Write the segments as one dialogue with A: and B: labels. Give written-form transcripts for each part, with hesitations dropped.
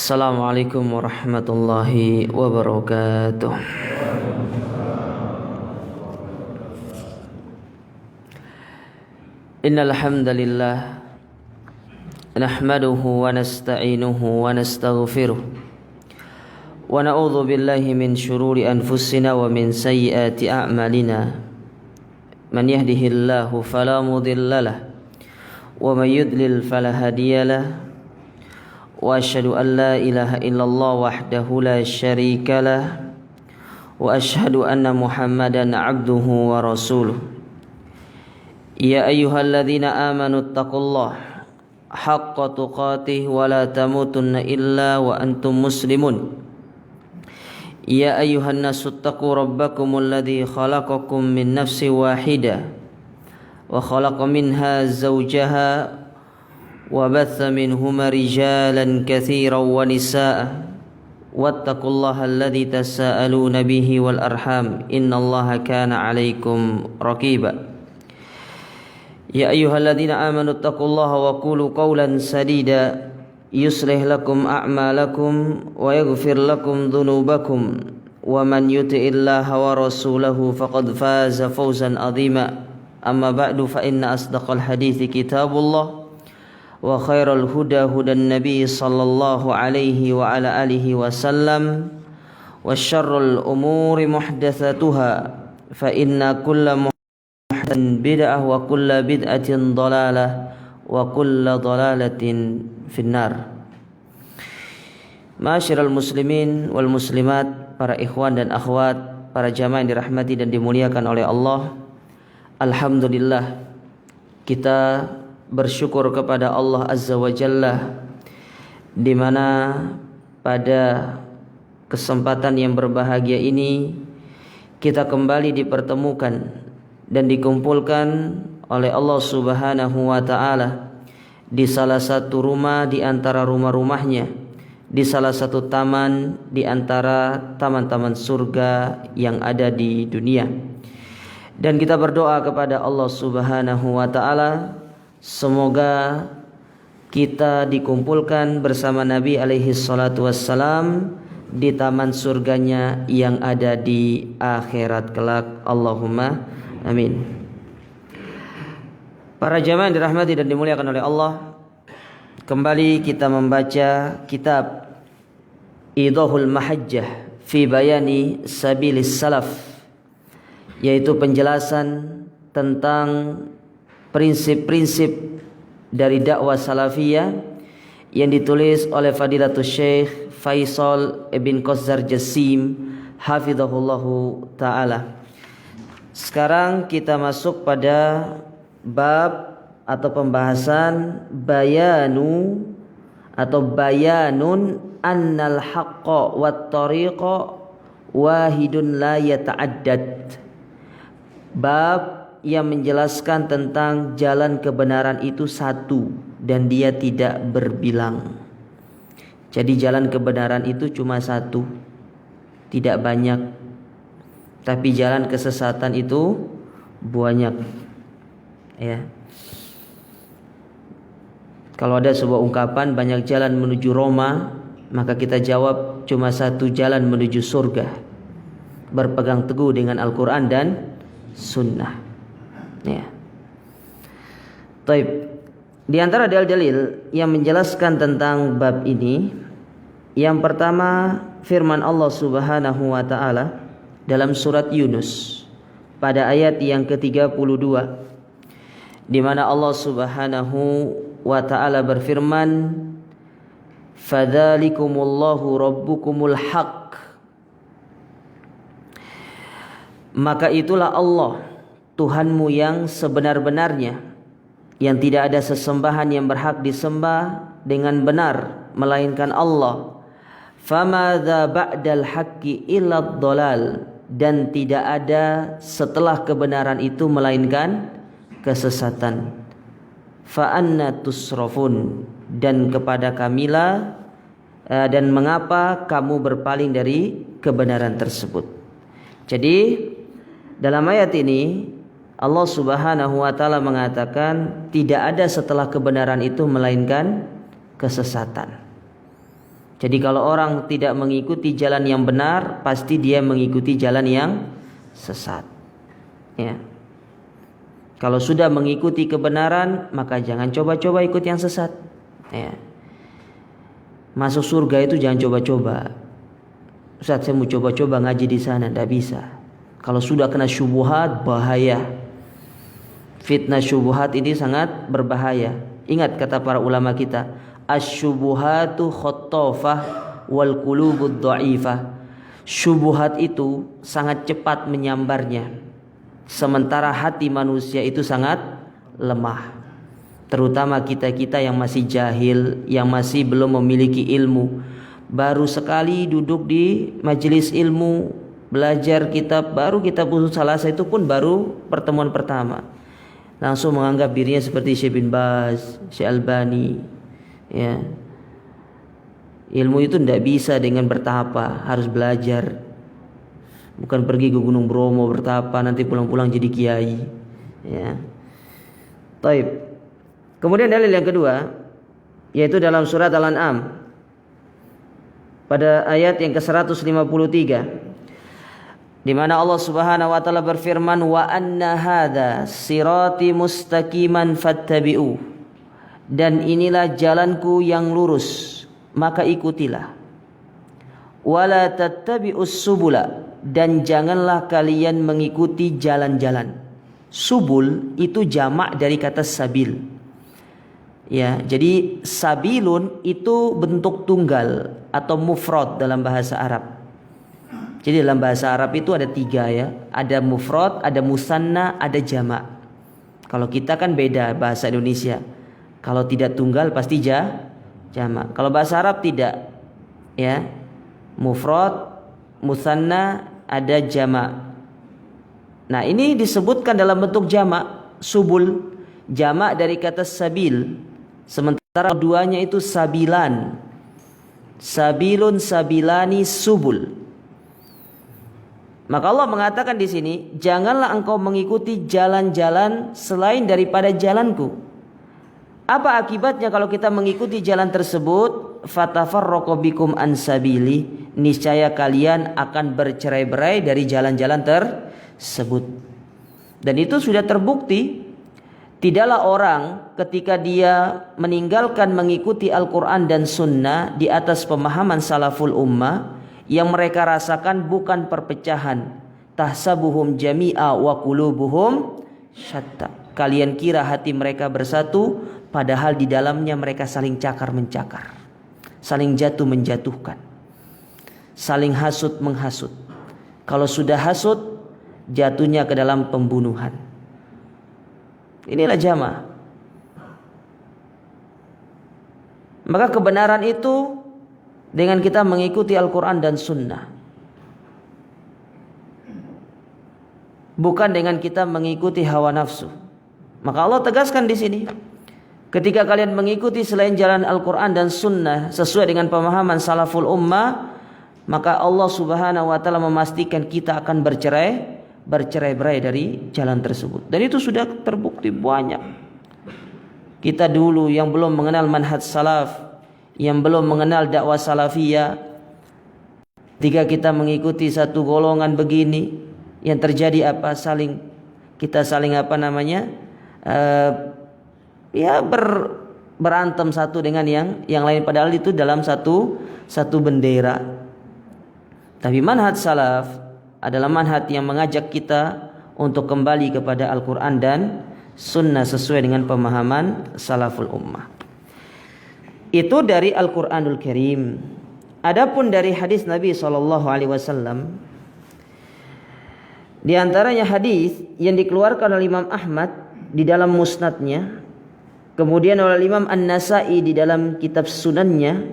A: Assalamualaikum warahmatullahi wabarakatuh. Innal hamdalillah nahmaduhu wa nasta'inuhu wa nastaghfiruh wa na'udzu billahi min shururi anfusina wa min sayyiati a'malina. Man yahdihillahu fala mudhillalah wa may yudlil fala hadiyalah. Wa asyhadu an la ilaha illallah wahdahu la syarika lah wa asyhadu anna Muhammadan abduhu wa rasuluh. Ya ayyuhalladzina amanu taqullaha haqqa tuqatih wa la tamutunna illa wa antum muslimun. Ya ayyuhan nasu taqu rabbakumul ladzi khalaqakum min nafsin wahidah wa khalaqa minha zawjaha وبث منهما رجالا كثيرا ونساء واتقوا الله الذي تساءلون به والأرحام إن الله كان عليكم رقيبا يا أيها الذين آمنوا اتقوا الله وقولوا قولا سديدا يصلح لكم أعمالكم ويغفر لكم ذنوبكم ومن يطع الله ورسوله فقد فاز فوزا عظيما أما بعد فإن أصدق الحديث كتاب الله wa khairal huda hudan nabi sallallahu alaihi wa ala alihi wasallam wa syarrul umuri muhdatsatuha fa inna kulla muhdatsatin bid'ah wa kulla bid'atin dhalalah wa kulla dhalalatin finnar. Ma'asyiral muslimin wal muslimat, para ikhwan dan akhwat, para jamaah yang dirahmati dan dimuliakan oleh Allah. Alhamdulillah, kita bersyukur kepada Allah Azza wa Jalla di mana pada kesempatan yang berbahagia ini kita kembali dipertemukan dan dikumpulkan oleh Allah Subhanahu wa taala di salah satu rumah di antara rumah-rumahnya, di salah satu taman di antara taman-taman surga yang ada di dunia. Dan kita berdoa kepada Allah Subhanahu wa taala, semoga kita dikumpulkan bersama Nabi alaihi salatu wassalam di taman surganya yang ada di akhirat kelak. Allahumma amin. Para jamaah yang dirahmati dan dimuliakan oleh Allah, kembali kita membaca kitab Idahul Mahajjah fi Bayani Sabilis Salaf, yaitu penjelasan tentang prinsip-prinsip dari dakwah salafiyah yang ditulis oleh Fadilatul Syekh Faisal ibn Qazzar Jassim hafizahullahu ta'ala. Sekarang kita masuk pada bab atau pembahasan bayanun annal haqqa wat tariqa wahidun la yata'addad. Bab yang menjelaskan tentang jalan kebenaran itu satu dan dia tidak berbilang. Jadi jalan kebenaran itu cuma satu, tidak banyak. Tapi jalan kesesatan itu banyak. Ya. Kalau ada sebuah ungkapan banyak jalan menuju Roma, maka kita jawab cuma satu jalan menuju surga. Berpegang teguh dengan Al-Quran dan Sunnah. Ya. Taib. Di antara dalil-dalil yang menjelaskan tentang bab ini, yang pertama firman Allah Subhanahu wa taala dalam surat Yunus pada ayat yang ke-32, di mana Allah Subhanahu wa taala berfirman, fadzalikumullahu rabbukumul haq. Maka itulah Allah Tuhanmu yang sebenar-benarnya, yang tidak ada sesembahan yang berhak disembah dengan benar melainkan Allah. Famadza ba'dal haqqi illa dhalal, dan tidak ada setelah kebenaran itu melainkan kesesatan. Fa anna tusrafun, dan kepada kamilah dan mengapa kamu berpaling dari kebenaran tersebut. Jadi dalam ayat ini Allah Subhanahu wa taala mengatakan tidak ada setelah kebenaran itu melainkan kesesatan. Jadi kalau orang tidak mengikuti jalan yang benar, pasti dia mengikuti jalan yang sesat. Ya. Kalau sudah mengikuti kebenaran, maka jangan coba-coba ikut yang sesat. Ya. Masuk surga itu jangan coba-coba. Ustaz, saya mau coba-coba ngaji di sana, tidak bisa. Kalau sudah kena syubhat, bahaya. Fitnah syubhat ini sangat berbahaya. Ingat kata para ulama kita, asy-syubuhatu khattafah wal qulubud dha'ifah. Syubhat itu sangat cepat menyambarnya, sementara hati manusia itu sangat lemah. Terutama kita-kita yang masih jahil, yang masih belum memiliki ilmu. Baru sekali duduk di majelis ilmu, belajar kitab, baru kitab usul salasah itu pun baru pertemuan pertama. Langsung menganggap dirinya seperti Syekh bin Baz, Syekh Albani. Ya. Ilmu itu tidak bisa dengan bertapa, harus belajar. Bukan pergi ke Gunung Bromo bertapa nanti pulang-pulang jadi kiai. Ya. Taib. Kemudian dalil yang kedua yaitu dalam surat Al-An'am pada ayat yang ke-153 di mana Allah Subhanahu wa taala berfirman wa anna hadza sirati mustaqiman fattabi'u, dan inilah jalanku yang lurus, maka ikutilah. Wala tattabi'us subula, dan janganlah kalian mengikuti jalan-jalan. Subul itu jamak dari kata sabil. Ya, jadi sabilun itu bentuk tunggal atau mufrad dalam bahasa Arab. Jadi dalam bahasa Arab itu ada 3 ya, ada mufrad, ada musanna, ada jamak. Kalau kita kan beda bahasa Indonesia. Kalau tidak tunggal pasti jamak. Kalau bahasa Arab tidak, ya, mufrad, musanna, ada jamak. Nah ini disebutkan dalam bentuk jamak, subul, jamak dari kata sabil. Sementara keduanya itu sabilan, sabilun, sabilani, subul. Maka Allah mengatakan di sini, janganlah engkau mengikuti jalan-jalan selain daripada jalanku. Apa akibatnya kalau kita mengikuti jalan tersebut? Fatafarraqu bikum an sabili, niscaya kalian akan bercerai-berai dari jalan-jalan tersebut. Dan itu sudah terbukti. Tidaklah orang ketika dia meninggalkan mengikuti Al-Quran dan Sunnah di atas pemahaman salaful ummah, yang mereka rasakan bukan perpecahan. Tahsabuhum jami'a wa qulubuhum syatta. Kalian kira hati mereka bersatu, padahal di dalamnya mereka saling cakar-mencakar, saling jatuh menjatuhkan, saling hasut menghasut. Kalau sudah hasut, jatuhnya ke dalam pembunuhan. Inilah jamaah. Maka kebenaran itu dengan kita mengikuti Al-Quran dan Sunnah, bukan dengan kita mengikuti hawa nafsu. Maka Allah tegaskan di sini, ketika kalian mengikuti selain jalan Al-Quran dan Sunnah sesuai dengan pemahaman salaful ummah, maka Allah Subhanahu wa taala memastikan kita akan bercerai-berai dari jalan tersebut. Dan itu sudah terbukti banyak. Kita dulu yang belum mengenal manhaj salaf, yang belum mengenal dakwah salafiyah, ketika kita mengikuti satu golongan begini, yang terjadi apa? Kita saling berantem satu dengan yang lain, padahal itu dalam satu bendera. Tapi manhaj salaf adalah manhaj yang mengajak kita untuk kembali kepada Al-Quran dan Sunnah sesuai dengan pemahaman salaful ummah. Itu dari Al-Quranul Karim. Adapun dari hadis Nabi SAW, di antaranya hadis yang dikeluarkan oleh Imam Ahmad di dalam musnadnya, kemudian oleh Imam An-Nasai di dalam kitab sunannya,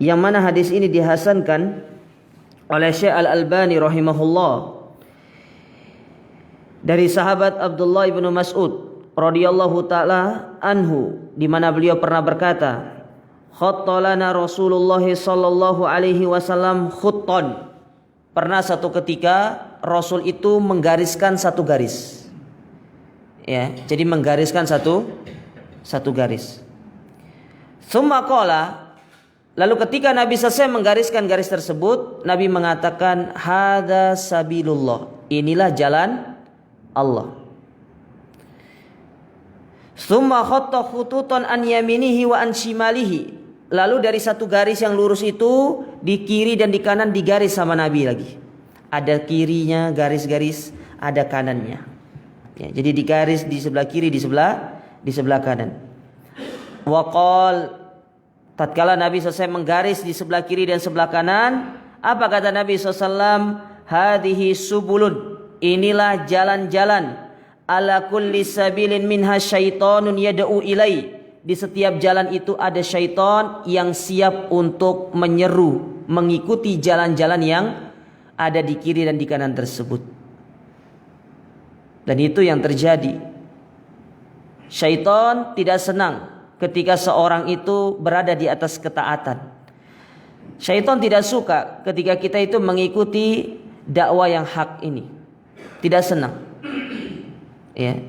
A: yang mana hadis ini dihasankan oleh Syekh Al-Albani rahimahullah, dari sahabat Abdullah ibnu Mas'ud radhiyallahu taala anhu, di mana beliau pernah berkata, khattalana Rasulullah sallallahu alaihi wasallam khuttan, pernah satu ketika Rasul itu menggariskan satu garis. Ya, jadi menggariskan satu garis. Tsumma qala, lalu ketika Nabi selesai menggariskan garis tersebut, Nabi mengatakan, hadza sabilullah, inilah jalan Allah. Tsumma khatta khututan an yaminihi wa an shimalihi. Lalu dari satu garis yang lurus itu, di kiri dan di kanan digaris sama Nabi lagi. Ada kirinya garis-garis, ada kanannya. Ya, jadi digaris di sebelah kiri, di sebelah kanan. Waqal, tatkala Nabi selesai menggaris di sebelah kiri dan sebelah kanan, apa kata Nabi SAW? Hadhihi subulun, inilah jalan-jalan. Ala kulli sabilin minha syaitonun yad'u ilai. Di setiap jalan itu ada syaitan yang siap untuk menyeru, mengikuti jalan-jalan yang ada di kiri dan di kanan tersebut. Dan itu yang terjadi. Syaitan tidak senang ketika seorang itu berada di atas ketaatan. Syaitan tidak suka ketika kita itu mengikuti dakwah yang hak ini. Tidak senang. Ya,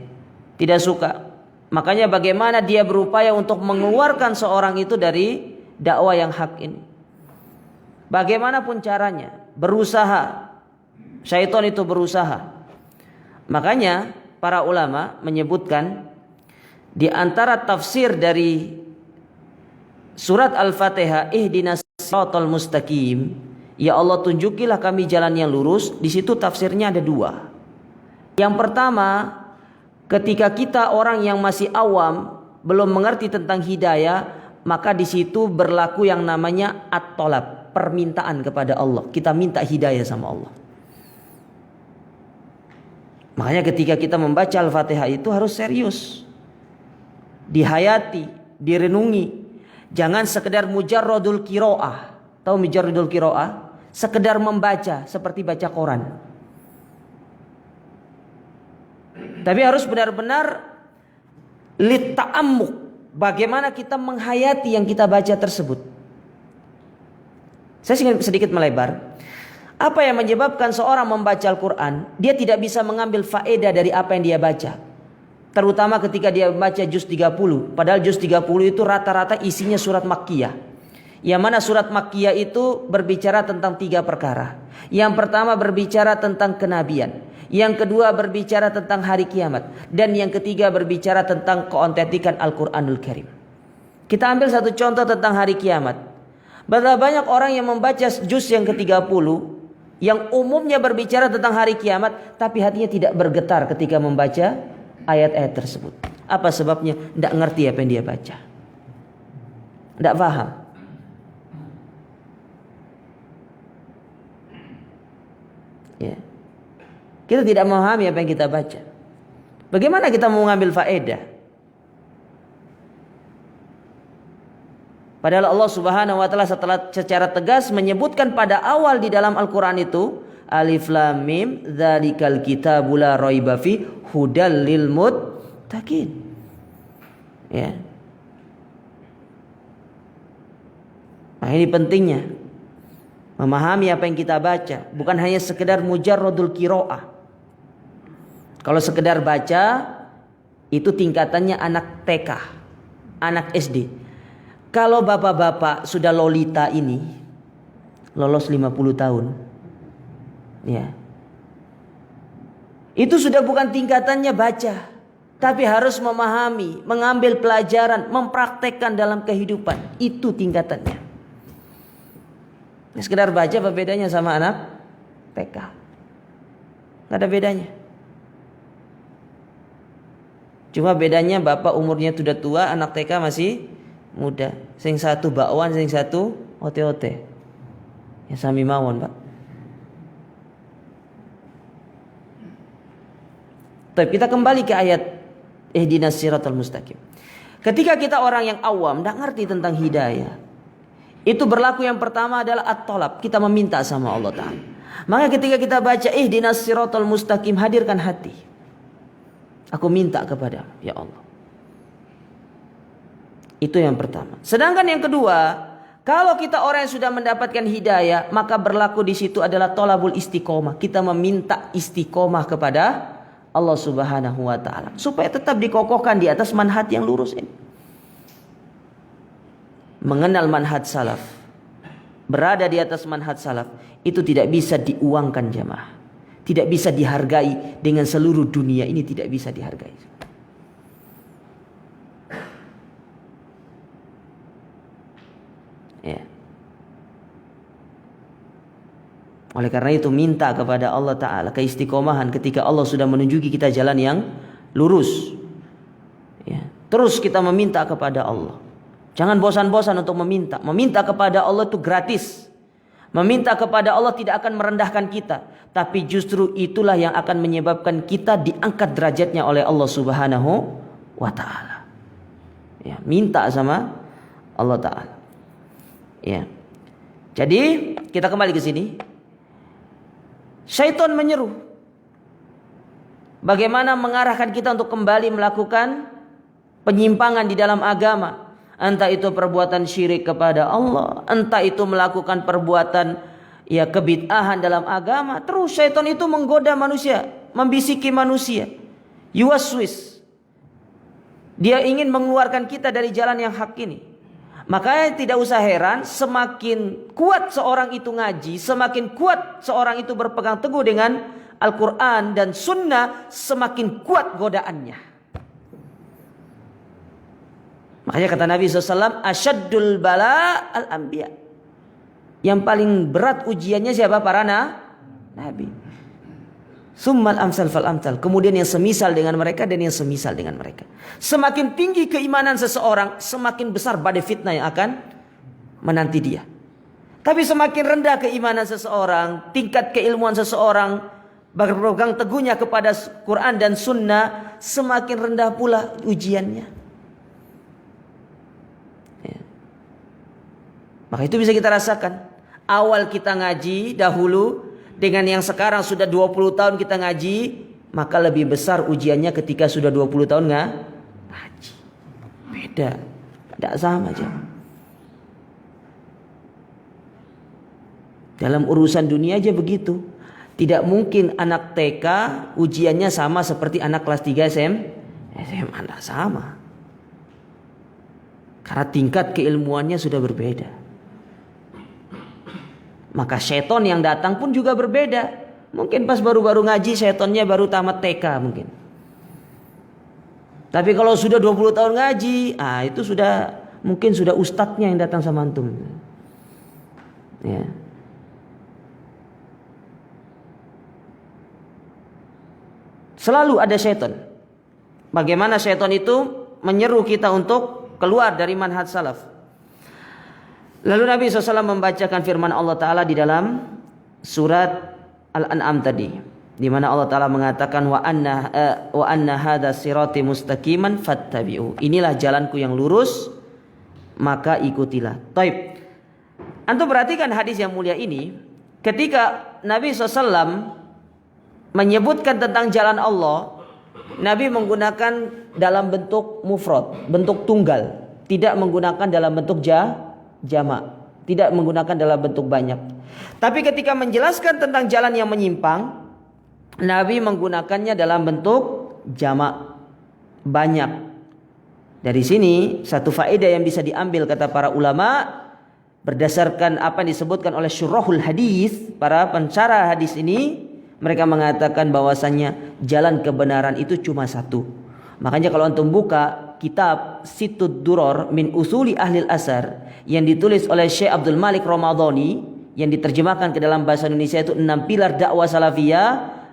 A: tidak suka. Makanya bagaimana dia berupaya untuk mengeluarkan seorang itu dari dakwah yang hak ini. Bagaimanapun caranya, berusaha. Syaitan itu berusaha. Makanya para ulama menyebutkan di antara tafsir dari surat Al-Fatihah, ihdinas siratal mustaqim, ya Allah tunjukilah kami jalan yang lurus. Di situ tafsirnya ada dua. Yang pertama, ketika kita orang yang masih awam, belum mengerti tentang hidayah, maka di situ berlaku yang namanya at-tolab, permintaan kepada Allah. Kita minta hidayah sama Allah. Makanya ketika kita membaca Al-Fatihah itu harus serius, dihayati, direnungi. Jangan sekedar mujarradul qiraah. Tahu mujarradul qiraah? Sekedar membaca seperti baca koran. Tapi harus benar-benar lita'ammuk, bagaimana kita menghayati yang kita baca tersebut. Saya sedikit melebar. Apa yang menyebabkan seorang membaca Al-Quran, dia tidak bisa mengambil faedah dari apa yang dia baca. Terutama ketika dia membaca juz 30. Padahal juz 30 itu rata-rata isinya surat Makkiyah. Yang mana surat Makkiyah itu berbicara tentang 3 perkara. Yang pertama berbicara tentang kenabian. Yang kedua berbicara tentang hari kiamat. Dan yang ketiga berbicara tentang keautentikan Al-Quranul Karim. Kita ambil satu contoh tentang hari kiamat. Betapa banyak orang yang membaca juz yang ke-30 yang umumnya berbicara tentang hari kiamat, tapi hatinya tidak bergetar ketika membaca ayat-ayat tersebut. Apa sebabnya? Tidak ngerti apa yang dia baca. Tidak paham. Ya. Kita tidak memahami apa yang kita baca. Bagaimana kita mau mengambil faedah? Padahal Allah Subhanahu wa taala secara tegas menyebutkan pada awal di dalam Al-Qur'an itu, Alif Lam Mim dzalikal kitabul la raiba fi hudal lil muttaqin. Ya. Nah, ini pentingnya memahami apa yang kita baca, bukan hanya sekedar mujarradul qiraah. Kalau sekedar baca itu tingkatannya anak TK, anak SD. Kalau bapak-bapak sudah lolita ini lolos 50 tahun. Ya. Itu sudah bukan tingkatannya baca, tapi harus memahami, mengambil pelajaran, mempraktekkan dalam kehidupan. Itu tingkatannya. Sekedar baca apa bedanya sama anak TK? Gak ada bedanya. Cuma bedanya bapak umurnya sudah tua, anak TK masih muda. Sing satu bakwan, sing satu ote-ote. Ya sami mawon, Pak. Tapi kita kembali ke ayat ihdinas siratal mustaqim. Ketika kita orang yang awam, tidak ngerti tentang hidayah, itu berlaku yang pertama adalah at-tolab. Kita meminta sama Allah Ta'ala. Maka ketika kita baca ihdinas siratal mustaqim, hadirkan hati. Aku minta kepada ya Allah. Itu yang pertama. Sedangkan yang kedua, Kalau kita orang yang sudah mendapatkan hidayah, maka berlaku di situ adalah tolabul istiqomah. Kita meminta istiqomah kepada Allah Subhanahu wa taala supaya tetap dikokohkan di atas manhaj yang lurus ini. Mengenal manhaj salaf, berada di atas manhaj salaf, itu tidak bisa diuangkan jamaah. Tidak bisa dihargai dengan seluruh dunia ini, tidak bisa dihargai. Ya. Oleh karena itu minta kepada Allah Ta'ala keistiqomahan ketika Allah sudah menunjuki kita jalan yang lurus. Ya. Terus kita meminta kepada Allah. Jangan bosan-bosan untuk meminta. Meminta kepada Allah itu gratis. Meminta kepada Allah tidak akan merendahkan kita. Tapi justru itulah yang akan menyebabkan kita diangkat derajatnya oleh Allah Subhanahu wa Ta'ala. Ya, minta sama Allah Ta'ala. Ya. Jadi kita kembali ke sini. Syaitan menyeru. Bagaimana mengarahkan kita untuk kembali melakukan penyimpangan di dalam agama. Entah itu perbuatan syirik kepada Allah, entah itu melakukan perbuatan kebid'ahan dalam agama. Terus syaitan itu menggoda manusia, membisiki manusia. Yuwaswis. Dia ingin mengeluarkan kita dari jalan yang hak ini. Makanya tidak usah heran, semakin kuat seorang itu ngaji, semakin kuat seorang itu berpegang teguh dengan Al-Quran dan Sunnah, semakin kuat godaannya. Makanya kata Nabi SAW, Asyaddul bala al-anbiya. Yang paling berat ujiannya siapa? Para nabi. Summal amsal fal amsal. Kemudian yang semisal dengan mereka dan yang semisal dengan mereka. Semakin tinggi keimanan seseorang, semakin besar badai fitnah yang akan menanti dia. Tapi semakin rendah keimanan seseorang, tingkat keilmuan seseorang, berpegang teguhnya kepada Quran dan Sunnah, semakin rendah pula ujiannya. Ya. Maka itu bisa kita rasakan. Awal kita ngaji dahulu dengan yang sekarang sudah 20 tahun kita ngaji, maka lebih besar ujiannya ketika sudah 20 tahun ngaji. Beda. Tidak sama aja. Dalam urusan dunia aja begitu. Tidak mungkin anak TK ujiannya sama seperti anak kelas 3 SMA. Tidak sama. Karena tingkat keilmuannya sudah berbeda. Maka syaitan yang datang pun juga berbeda. Mungkin pas baru-baru ngaji syaitannya baru tamat TK mungkin. Tapi kalau sudah 20 tahun ngaji, itu sudah mungkin sudah ustadznya yang datang sama antum. Ya. Selalu ada syaitan. Bagaimana syaitan itu menyeru kita untuk keluar dari manhaj salaf. Lalu Nabi SAW membacakan firman Allah Ta'ala di dalam surat Al-An'am tadi, di mana Allah Ta'ala mengatakan wa anna hadza sirati mustaqiman fattabi'u. Inilah jalanku yang lurus, maka ikutilah. Taib. Antum perhatikan hadis yang mulia ini, ketika Nabi SAW menyebutkan tentang jalan Allah, Nabi menggunakan dalam bentuk mufrad, bentuk tunggal, tidak menggunakan dalam bentuk jamak, tidak menggunakan dalam bentuk banyak. Tapi ketika menjelaskan tentang jalan yang menyimpang, Nabi menggunakannya dalam bentuk jamak, banyak. Dari sini satu faedah yang bisa diambil kata para ulama, berdasarkan apa yang disebutkan oleh syurahul hadis, para pencara hadis ini, mereka mengatakan bahwasannya jalan kebenaran itu cuma satu. Makanya kalau antum buka kitab Situd Duror min Usuli Ahlil Asar yang ditulis oleh Syekh Abdul Malik Ramadhani, yang diterjemahkan ke dalam bahasa Indonesia itu 6 pilar dakwah salafiyah,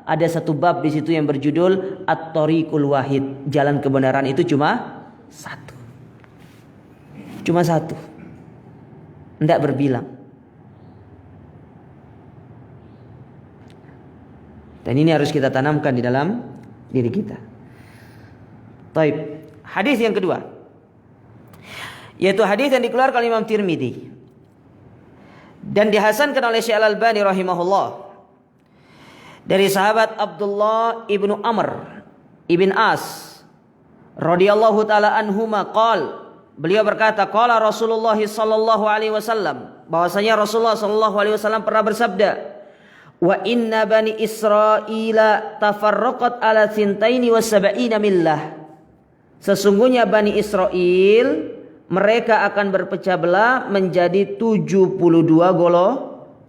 A: ada satu bab di situ yang berjudul At-Thariqul Wahid. Jalan kebenaran itu cuma satu. Cuma satu. Tidak berbilang. Dan ini harus kita tanamkan di dalam diri kita. Taib. Hadis yang kedua, yaitu hadis yang dikeluarkan oleh Imam Tirmidzi dan dihasankan oleh Syekh Al-Albani rahimahullah, dari sahabat Abdullah ibnu Amr ibn As radhiyallahu taala anhuma qala beliau berkata, qala Rasulullah sallallahu alaihi wasallam, bahwasanya Rasulullah sallallahu alaihi wasallam pernah bersabda, wa inna bani Israila tafarraqat ala thintaini wa sab'ina millah. Sesungguhnya Bani Israel mereka akan berpecah belah menjadi 72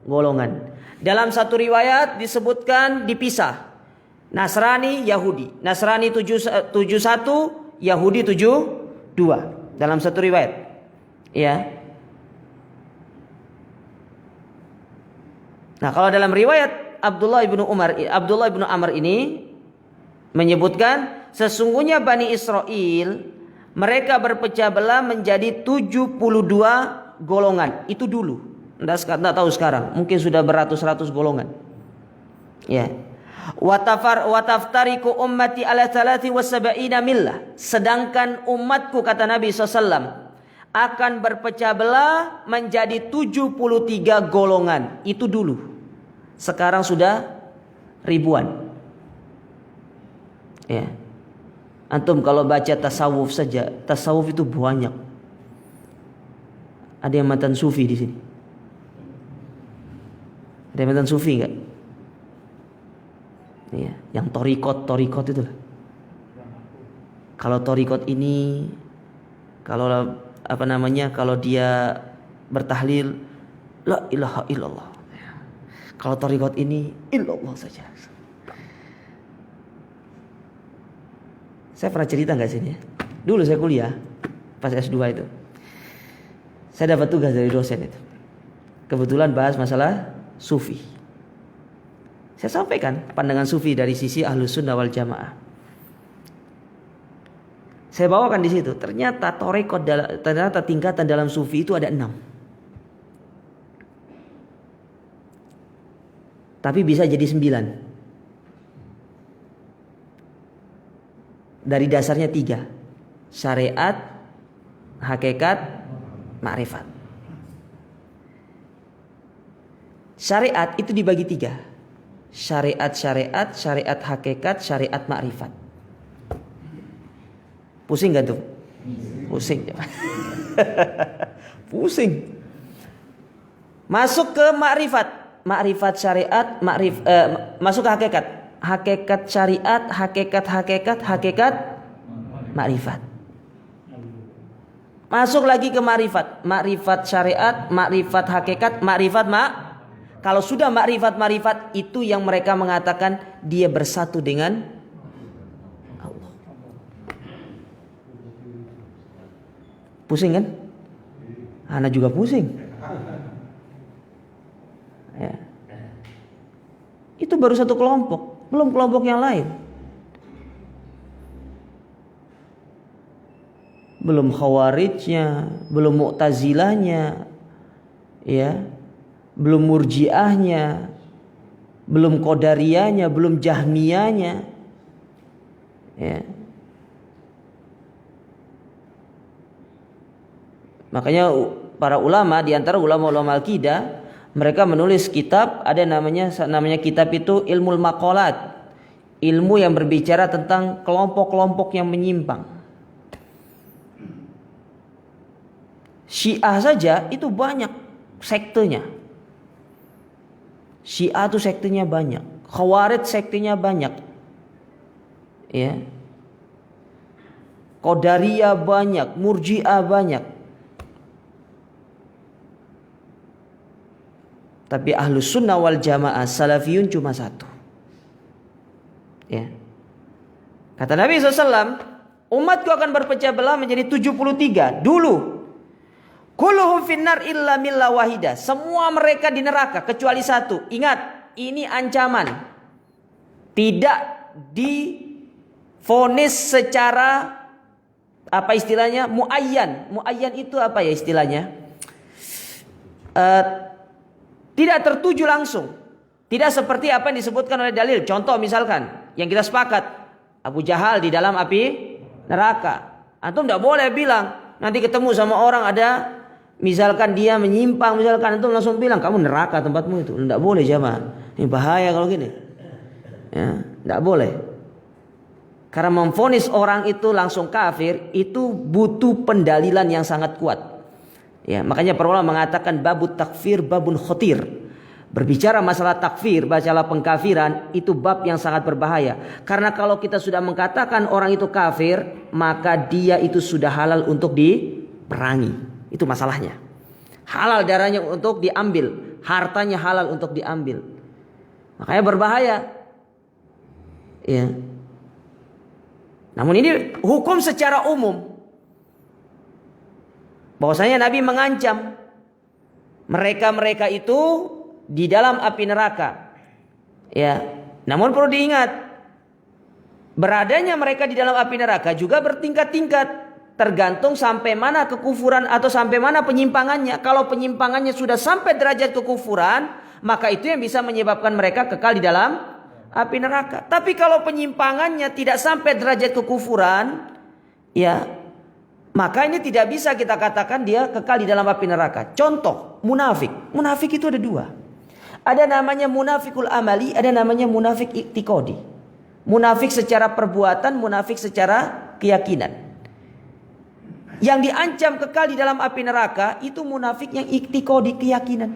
A: golongan. Dalam satu riwayat disebutkan dipisah. Nasrani, Yahudi. Nasrani 71, Yahudi 72. Dalam satu riwayat. Ya. Nah, kalau dalam riwayat Abdullah bin Amr ini menyebutkan sesungguhnya Bani Israel mereka berpecah belah menjadi 72 golongan. Itu dulu. Tidak tahu sekarang. Mungkin sudah beratus-ratus golongan. Ya. Wataftariku ummati ala 73 millah. Sedangkan umatku, kata Nabi SAW, akan berpecah belah menjadi 73 golongan. Itu dulu. Sekarang sudah ribuan. Ya. Antum kalau baca tasawuf saja, tasawuf itu banyak. Ada yang mantan sufi di sini? Ada yang mantan sufi enggak? Iya, yang torikot itu. Kalau torikot ini, kalau kalau dia bertahlil, la ilaha illallah. Kalau torikot ini, illallah saja. Saya pernah cerita nggak sini ya? Dulu saya kuliah pas S2 itu, saya dapat tugas dari dosen itu. Kebetulan bahas masalah sufi. Saya sampaikan pandangan sufi dari sisi Ahlus Sunnah wal Jamaah. Saya bawakan di situ. Ternyata tarekot, ternyata tingkatan dalam sufi itu ada 6. Tapi bisa jadi 9. Dari dasarnya 3. Syariat, hakikat, makrifat. Syariat itu dibagi 3. Syariat, syariat hakikat, syariat makrifat. Pusing gak tuh? Pusing. Pusing. Masuk ke makrifat. Makrifat syariat, masuk ke hakikat. Hakikat syariat, hakikat makrifat. Masuk lagi ke makrifat. Makrifat syariat, makrifat hakikat, makrifat Kalau sudah makrifat itu yang mereka mengatakan dia bersatu dengan Allah. Pusing kan? Ana juga pusing. Ya. Itu baru satu kelompok, belum kelompok yang lain. Belum khawarijnya, belum mu'tazilahnya, ya, belum murjiahnya, belum qadariyahnya, belum jahmiyahnya, ya. Makanya para ulama, di antara ulama-ulama akidah, mereka menulis kitab, ada namanya kitab itu ilmul maqalat, ilmu yang berbicara tentang kelompok-kelompok yang menyimpang. Syiah saja itu banyak sektenya. Syiah itu sektenya banyak, Khawarij sektenya banyak, ya. Qadariyah banyak, Murji'ah banyak. Tapi Ahlus Sunnah wal Jamaah Salafiyun cuma satu. Ya. Kata Nabi SAW, umatku akan berpecah belah menjadi 73 dulu. Kulluhum finnar illa millah wahida. Semua mereka di neraka kecuali satu. Ingat, ini ancaman. Tidak divonis secara apa istilahnya? Muayyan. Muayyan itu apa ya istilahnya? Tidak tertuju langsung. Tidak seperti apa yang disebutkan oleh dalil. Contoh misalkan yang kita sepakat, Abu Jahal di dalam api neraka. Antum tidak boleh bilang nanti ketemu sama orang ada, misalkan dia menyimpang, misalkan antum langsung bilang kamu neraka tempatmu itu. Tidak boleh jamaah. Ini bahaya kalau gini. Ya, tidak boleh. Karena memvonis orang itu langsung kafir itu butuh pendalilan yang sangat kuat. Ya, makanya para ulama mengatakan babut takfir babun khotir. Berbicara masalah takfir, masalah pengkafiran itu bab yang sangat berbahaya. Karena kalau kita sudah mengatakan orang itu kafir, maka dia itu sudah halal untuk diperangi. Itu masalahnya. Halal darahnya untuk diambil, hartanya halal untuk diambil. Makanya berbahaya. Ya. Namun ini hukum secara umum. Bahwasanya Nabi mengancam mereka-mereka itu di dalam api neraka. Ya. Namun perlu diingat, beradanya mereka di dalam api neraka juga bertingkat-tingkat. Tergantung sampai mana kekufuran atau sampai mana penyimpangannya. Kalau penyimpangannya sudah sampai derajat kekufuran, maka itu yang bisa menyebabkan mereka kekal di dalam api neraka. Tapi kalau penyimpangannya tidak sampai derajat kekufuran, ya, maka ini tidak bisa kita katakan dia kekal di dalam api neraka. Contoh, munafik. Munafik itu ada dua. Ada namanya munafikul amali, ada namanya munafik iktikodi. Munafik secara perbuatan, munafik secara keyakinan. Yang diancam kekal di dalam api neraka itu munafik yang iktikodi, keyakinan.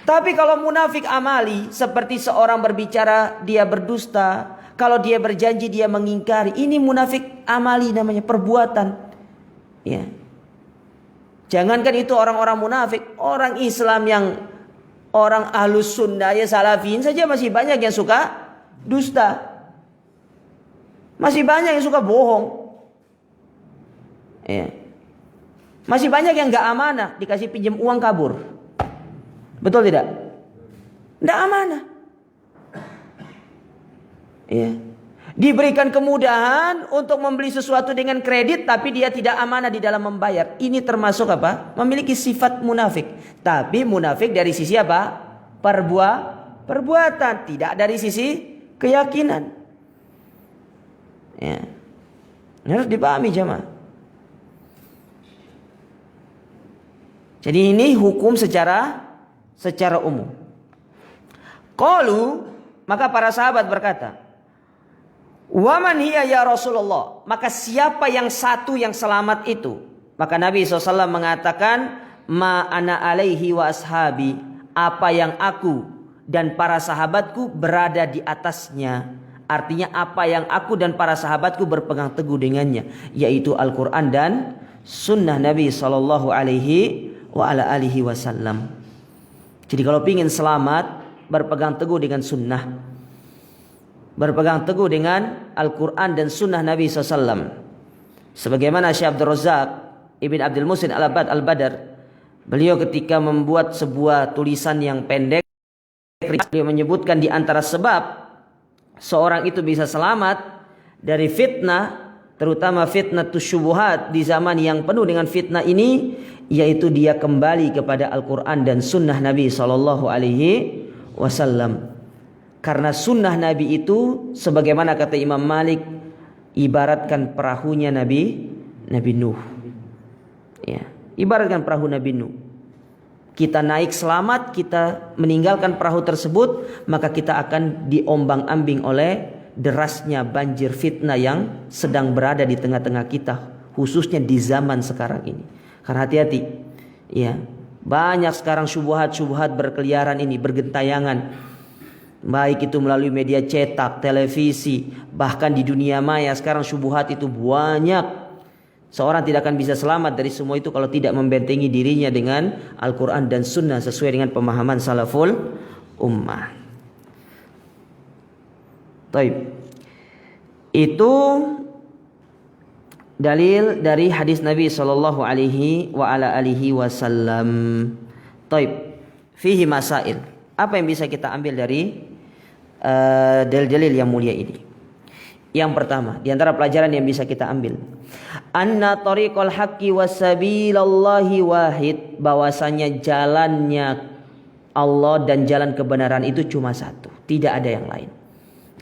A: Tapi kalau munafik amali, seperti seorang berbicara dia berdusta, kalau dia berjanji dia mengingkari, ini munafik amali namanya, perbuatan. Ya. Jangankan itu orang-orang munafik, orang Islam yang orang ahlus sunnah ya salafin saja masih banyak yang suka dusta. Masih banyak yang suka bohong. Ya. Masih banyak yang gak amanah, dikasih pinjam uang kabur. Betul tidak? Tidak amanah. Ya. Diberikan kemudahan untuk membeli sesuatu dengan kredit, tapi dia tidak amanah di dalam membayar. Ini termasuk apa? Memiliki sifat munafik. Tapi munafik dari sisi apa? Perbuatan, tidak dari sisi keyakinan. Ya. Ini harus dipahami jemaah. Jadi ini hukum secara umum. Qalu, maka para sahabat berkata, "Wa man hiya ya Rasulullah?" Maka siapa yang satu yang selamat itu? Maka Nabi SAW mengatakan, "Ma ana alaihi wa ashabi." Apa yang aku dan para sahabatku berada di atasnya. Artinya apa yang aku dan para sahabatku berpegang teguh dengannya, yaitu Al-Quran dan sunnah Nabi SAW. Jadi kalau ingin selamat, berpegang teguh dengan sunnah, berpegang teguh dengan Al-Quran dan sunnah Nabi SAW. Sebagaimana Syekh Abdul Razak Ibn Abdul Muhsin Al-Abad Al-Badar, beliau ketika membuat sebuah tulisan yang pendek, beliau menyebutkan di antara sebab seorang itu bisa selamat dari fitnah, terutama fitnah syubuhat di zaman yang penuh dengan fitnah ini, yaitu dia kembali kepada Al-Quran dan sunnah Nabi SAW. Karena sunnah Nabi itu, sebagaimana kata Imam Malik, ibaratkan perahunya Nabi Nuh. Ya, ibaratkan perahu Nabi Nuh. Kita naik selamat, kita meninggalkan perahu tersebut, maka kita akan diombang-ambing oleh derasnya banjir fitnah yang sedang berada di tengah-tengah kita, khususnya di zaman sekarang ini. Karena hati-hati, ya, banyak sekarang syubhat-syubhat berkeliaran ini, bergentayangan, baik itu melalui media cetak, televisi, bahkan di dunia maya sekarang syubhat itu banyak. Seorang tidak akan bisa selamat dari semua itu kalau tidak membentengi dirinya dengan Al-Quran dan Sunnah sesuai dengan pemahaman salaful ummah. Taib. Itu dalil dari hadis Nabi sallallahu alaihi wa ala alihi wasallam. Taib. Fihi masail. Apa yang bisa kita ambil dari dalil-dalil yang mulia ini? Yang pertama, di antara pelajaran yang bisa kita ambil, anna tariqal haqqi wasabilallahi wahid, bahwasanya jalannya Allah dan jalan kebenaran itu cuma satu, tidak ada yang lain,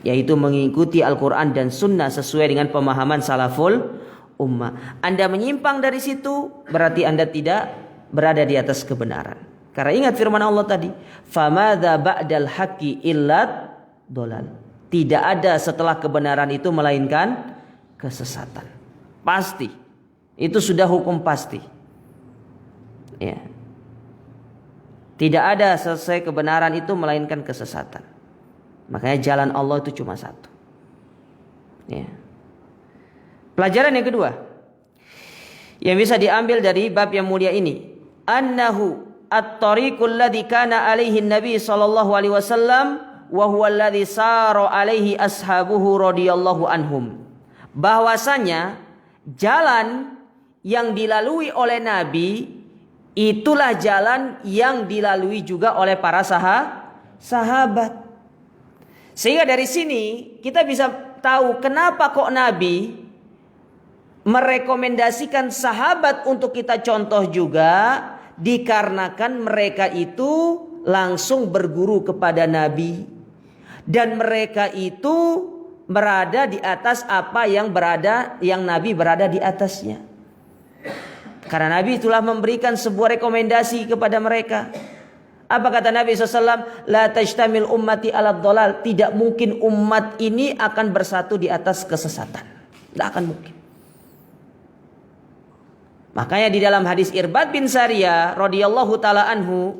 A: yaitu mengikuti Al-Quran dan Sunnah sesuai dengan pemahaman salaful ummah. Anda menyimpang dari situ, berarti Anda tidak berada di atas kebenaran. Karena ingat firman Allah tadi, famadza ba'dal haqqi illa dolal. Tidak ada setelah kebenaran itu melainkan kesesatan. Pasti. Itu sudah hukum pasti. Ya. Tidak ada selesai kebenaran itu melainkan kesesatan. Makanya jalan Allah itu cuma satu. Ya. Pelajaran yang kedua yang bisa diambil dari bab yang mulia ini, annahu at-tariqul ladzi kana alaihi Nabi sallallahu alaihi wasallam wa huwa alladzi sara alaihi ashabuhu radhiyallahu anhum. Bahwasanya jalan yang dilalui oleh Nabi itulah jalan yang dilalui juga oleh para sahabat. Sehingga dari sini kita bisa tahu kenapa kok Nabi merekomendasikan sahabat untuk kita contoh juga, dikarenakan mereka itu langsung berguru kepada Nabi. Dan mereka itu berada di atas apa yang Nabi berada di atasnya. Karena Nabi itulah memberikan sebuah rekomendasi kepada mereka. Apa kata Nabi SAW? La tajtamil ummati ala dhalal. Tidak mungkin umat ini akan bersatu di atas kesesatan. Tidak akan mungkin. Makanya di dalam hadis Irbad bin Sariyah radhiyallahu taala anhu,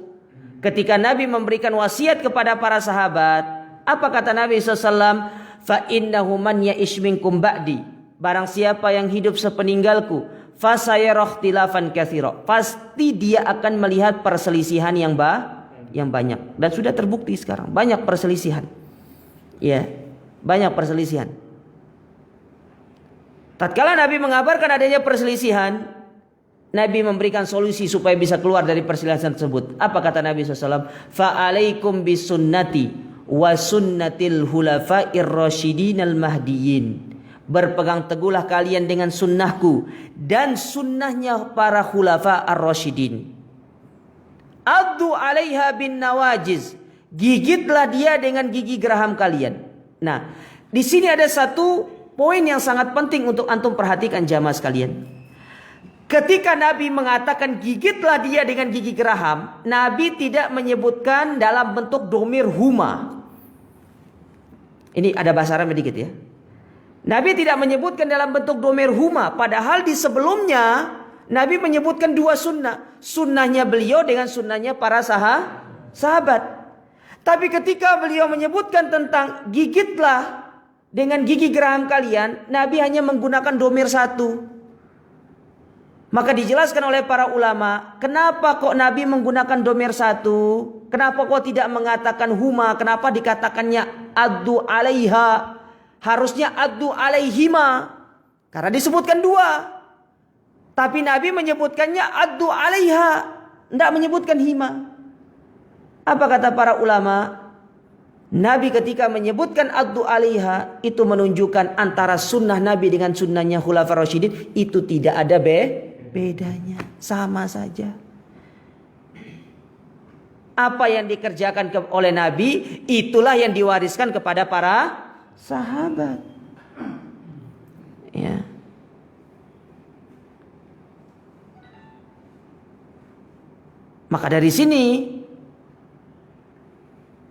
A: ketika Nabi memberikan wasiat kepada para sahabat, apa kata Nabi SAW? Fa innahu man ya'ish minkum ba'di. Barang siapa yang hidup sepeninggalku, fasayara ikhtilafan katsira. Pasti dia akan melihat perselisihan yang banyak. Dan sudah terbukti sekarang banyak perselisihan. Ya, banyak perselisihan. Tatkala Nabi mengabarkan adanya perselisihan, Nabi memberikan solusi supaya bisa keluar dari perselisihan tersebut. Apa kata Nabi SAW? Fa'alaikum bisunnati wa sunnatil hulafa'ir rasyidinal mahdiyin. Berpegang teguhlah kalian dengan sunnahku dan sunnahnya para khulafa ar-rasyidin. Addu 'alaiha bin nawajiz. Gigitlah dia dengan gigi geraham kalian. Nah, di sini ada satu poin yang sangat penting untuk antum perhatikan jamaah sekalian. Ketika Nabi mengatakan gigitlah dia dengan gigi geraham, Nabi tidak menyebutkan dalam bentuk domir huma. Ini ada bahasa Arab sedikit ya. Nabi tidak menyebutkan dalam bentuk domir huma. Padahal di sebelumnya Nabi menyebutkan dua sunnah. Sunnahnya beliau dengan sunnahnya para sahabat. Tapi ketika beliau menyebutkan tentang gigitlah dengan gigi geraham kalian, Nabi hanya menggunakan domir satu. Maka dijelaskan oleh para ulama, kenapa kok Nabi menggunakan domir satu? Kenapa kok tidak mengatakan huma? Kenapa dikatakannya addu alaiha? Harusnya addu alaihima. Karena disebutkan dua. Tapi Nabi menyebutkannya addu alaiha. Tidak menyebutkan hima. Apa kata para ulama? Nabi ketika menyebutkan addu alaiha, itu menunjukkan antara sunnah Nabi dengan sunnahnya khulafaur rasyidin itu tidak ada bedanya, sama saja. Apa yang dikerjakan oleh Nabi, itulah yang diwariskan kepada para sahabat. Ya. Maka dari sini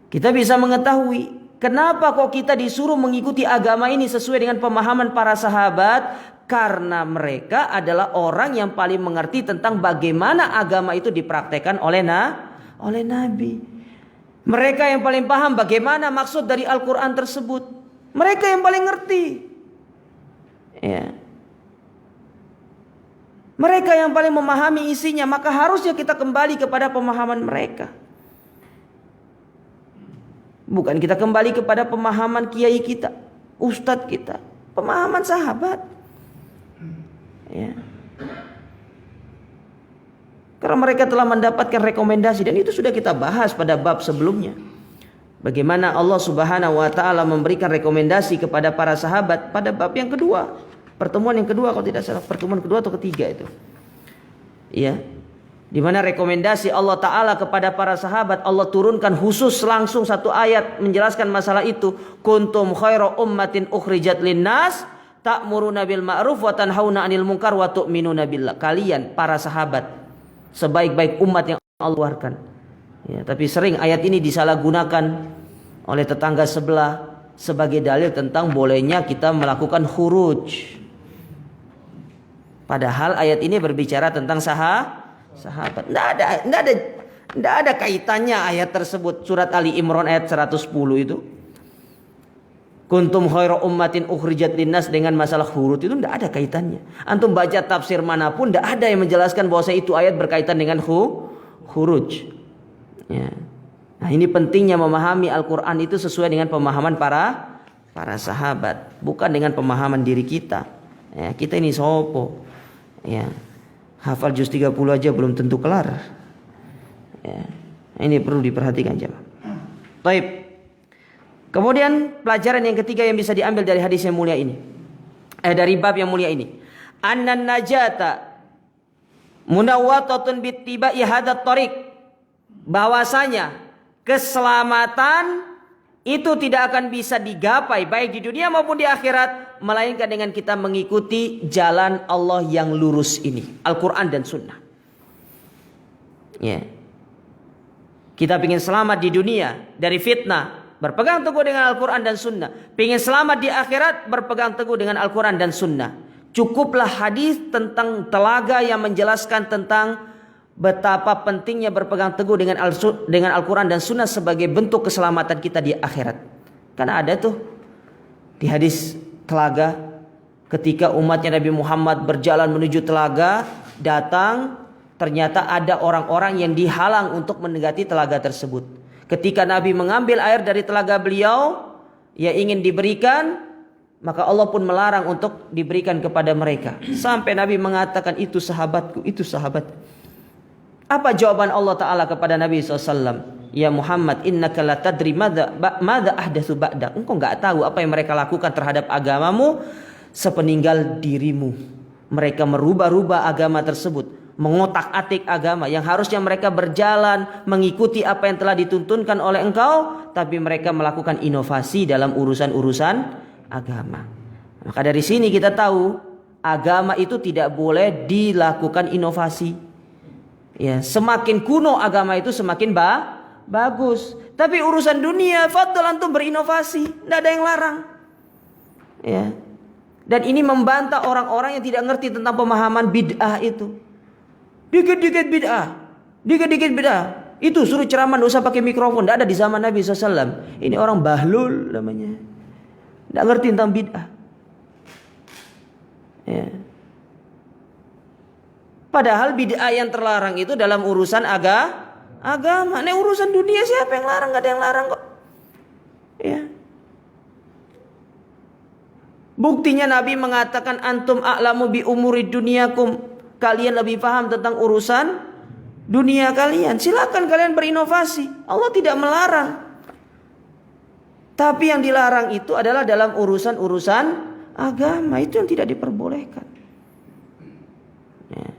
A: kita bisa mengetahui kenapa kok kita disuruh mengikuti agama ini sesuai dengan pemahaman para sahabat. Karena mereka adalah orang yang paling mengerti tentang bagaimana agama itu dipraktekkan oleh Nabi. Mereka yang paling paham bagaimana maksud dari Al-Quran tersebut. Mereka yang paling ngerti. Ya. Mereka yang paling memahami isinya. Maka harusnya kita kembali kepada pemahaman mereka. Bukan kita kembali kepada pemahaman kiai kita, ustadz kita, pemahaman sahabat. Ya. Karena mereka telah mendapatkan rekomendasi dan itu sudah kita bahas pada bab sebelumnya. Bagaimana Allah Subhanahu wa taala memberikan rekomendasi kepada para sahabat pada bab yang kedua. Pertemuan yang kedua kalau tidak salah, pertemuan kedua atau ketiga itu. Ya. Di mana rekomendasi Allah taala kepada para sahabat, Allah turunkan khusus langsung satu ayat menjelaskan masalah itu. Kuntum khaira ummatin ukhrijat linnas ta'muruna bil ma'ruf wa tanhauna 'anil munkar wa tu'minuna billah. Kalian para sahabat sebaik-baik umat yang Allah keluarkan. Ya, tapi sering ayat ini disalahgunakan oleh tetangga sebelah, sebagai dalil tentang bolehnya kita melakukan khuruj. Padahal ayat ini berbicara tentang sahabat. Tidak ada kaitannya ayat tersebut. Surat Ali Imran ayat 110 itu. Kuntum khairu ummatin ukhrijat linnas dengan masalah khuruj itu tidak ada kaitannya. Antum baca tafsir manapun tidak ada yang menjelaskan bahwa itu ayat berkaitan dengan khuruj. Ya. Nah, ini pentingnya memahami Al-Quran itu sesuai dengan pemahaman para sahabat, bukan dengan pemahaman diri kita. Ya, kita ini sopo. Ya. Hafal juz 30 aja belum tentu kelar. Ya. Ini perlu diperhatikan jemaah. Baik. Kemudian pelajaran yang ketiga yang bisa diambil dari hadis yang mulia ini, dari bab yang mulia ini, annan najata munawwatatun bittiba'i hadat tariq, bahwasanya keselamatan itu tidak akan bisa digapai baik di dunia maupun di akhirat melainkan dengan kita mengikuti jalan Allah yang lurus ini, Al-Quran dan Sunnah. Ya. Kita ingin selamat di dunia dari fitnah, berpegang teguh dengan Al-Quran dan Sunnah. Pengen selamat di akhirat, berpegang teguh dengan Al-Quran dan Sunnah. Cukuplah hadis tentang telaga yang menjelaskan tentang betapa pentingnya berpegang teguh dengan Al-Quran dan Sunnah sebagai bentuk keselamatan kita di akhirat. Karena ada tuh di hadis telaga, ketika umatnya Nabi Muhammad berjalan menuju telaga, datang ternyata ada orang-orang yang dihalang untuk mendekati telaga tersebut. Ketika Nabi mengambil air dari telaga beliau, yang ingin diberikan, maka Allah pun melarang untuk diberikan kepada mereka. Sampai Nabi mengatakan, itu sahabatku, itu sahabat. Apa jawaban Allah Ta'ala kepada Nabi SAW? Ya Muhammad, innaka la tadri madza ahdatsu ba'dak. Engkau enggak tahu apa yang mereka lakukan terhadap agamamu sepeninggal dirimu. Mereka merubah-rubah agama tersebut, mengotak-atik agama yang harusnya mereka berjalan mengikuti apa yang telah dituntunkan oleh engkau, tapi mereka melakukan inovasi dalam urusan-urusan agama. Maka dari sini kita tahu agama itu tidak boleh dilakukan inovasi. Ya, semakin kuno agama itu semakin bagus. Tapi urusan dunia, fadl antum berinovasi, tidak ada yang larang. Ya. Dan ini membantah orang-orang yang tidak ngerti tentang pemahaman bid'ah itu. Dikit-dikit bid'ah. Itu suruh ceramah tidak usah pakai mikrofon. Tidak ada di zaman Nabi SAW. Ini orang bahlul namanya. Tidak ngerti tentang bid'ah. Ya. Padahal bid'ah yang terlarang itu dalam urusan agama. Ini urusan dunia siapa yang larang? Tidak ada yang larang kok. Ya. Buktinya Nabi mengatakan antum a'lamu bi umuri dunyakum. Kalian lebih paham tentang urusan dunia kalian. Silakan kalian berinovasi. Allah tidak melarang. Tapi yang dilarang itu adalah dalam urusan-urusan agama. Itu yang tidak diperbolehkan. Ya.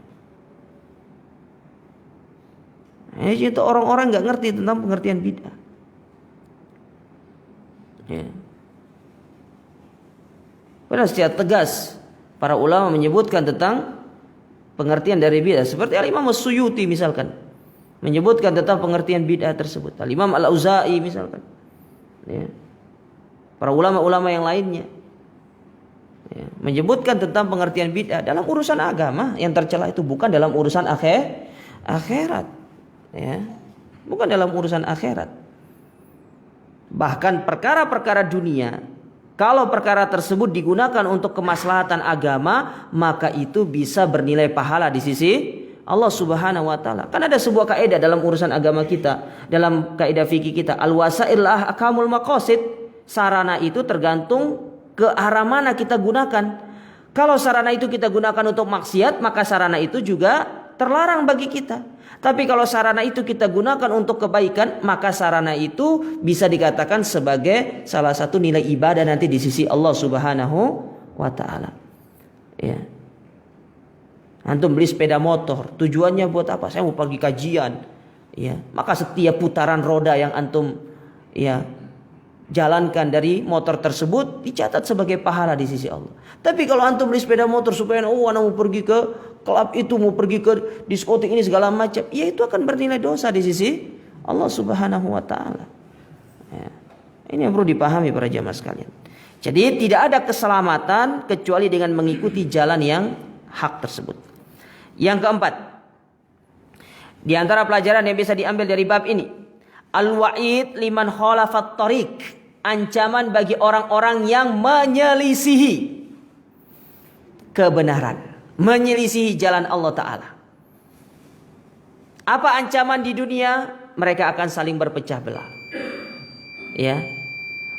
A: Itu orang-orang gak ngerti tentang pengertian bid'ah. Ya. Padahal secara tegas para ulama menyebutkan tentang pengertian dari bid'ah, seperti Al-Imam As-Suyuti misalkan menyebutkan tentang pengertian bid'ah tersebut. Al-Imam Al-Auza'i misalkan. Ya. Para ulama-ulama yang lainnya ya, menyebutkan tentang pengertian bid'ah dalam urusan agama yang tercela itu, bukan dalam urusan akhirat. Ya. Bukan dalam urusan akhirat. Bahkan perkara-perkara dunia, kalau perkara tersebut digunakan untuk kemaslahatan agama, maka itu bisa bernilai pahala di sisi Allah Subhanahu wa taala. Kan ada sebuah kaidah dalam urusan agama kita, dalam kaidah fikih kita, al-wasail ahkamul maqasid. Sarana itu tergantung ke arah mana kita gunakan. Kalau sarana itu kita gunakan untuk maksiat, maka sarana itu juga terlarang bagi kita. Tapi kalau sarana itu kita gunakan untuk kebaikan, maka sarana itu bisa dikatakan sebagai salah satu nilai ibadah nanti di sisi Allah Subhanahu wa taala. Ya. Antum beli sepeda motor, tujuannya buat apa? Saya mau pergi kajian. Ya, maka setiap putaran roda yang antum jalankan dari motor tersebut dicatat sebagai pahala di sisi Allah. Tapi kalau antum beli sepeda motor supaya anak mau pergi ke klub itu, mau pergi ke diskotik ini segala macam, ya itu akan bernilai dosa di sisi Allah Subhanahu wa taala. Ya. Ini yang perlu dipahami para jamaah sekalian. Jadi tidak ada keselamatan kecuali dengan mengikuti jalan yang hak tersebut. Yang keempat, di antara pelajaran yang bisa diambil dari bab ini, al-wa'id liman khalafat tariq, ancaman bagi orang-orang yang menyelisihi kebenaran, menyelisihi jalan Allah Ta'ala. Apa ancaman di dunia? Mereka akan saling berpecah belah. Ya,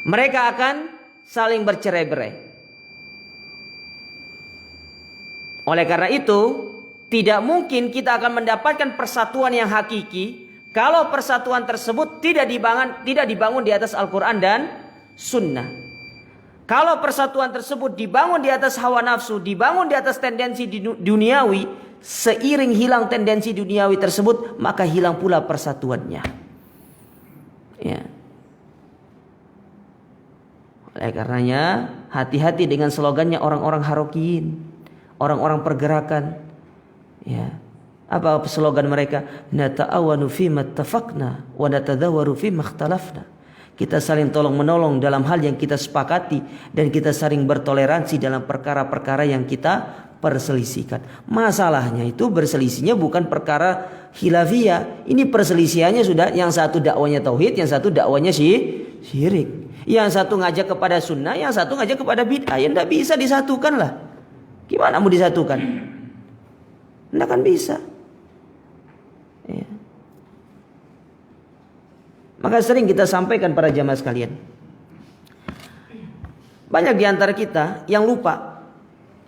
A: mereka akan saling bercerai-berai. Oleh karena itu, tidak mungkin kita akan mendapatkan persatuan yang hakiki kalau persatuan tersebut tidak dibangun di atas Al-Quran dan Sunnah. Kalau persatuan tersebut dibangun di atas hawa nafsu, dibangun di atas tendensi duniawi, seiring hilang tendensi duniawi tersebut, maka hilang pula persatuannya. Ya. Oleh karenanya, hati-hati dengan slogannya orang-orang harokiyin, orang-orang pergerakan. Ya. Apa slogan mereka? Nata'awanu fima ittafaqna wa natadhawaru fima ikhtalafna. Kita saling tolong menolong dalam hal yang kita sepakati dan kita saling bertoleransi dalam perkara-perkara yang kita perselisihkan. Masalahnya itu berselisihnya bukan perkara khilafiyah. Ini perselisihannya sudah yang satu dakwanya tauhid, yang satu dakwanya syirik. Yang satu ngajak kepada sunnah, yang satu ngajak kepada bid'ah. Yang tidak bisa disatukan lah. Gimana mau disatukan? Tidak akan bisa. Ya. Maka sering kita sampaikan para jamaah sekalian, banyak di antara kita yang lupa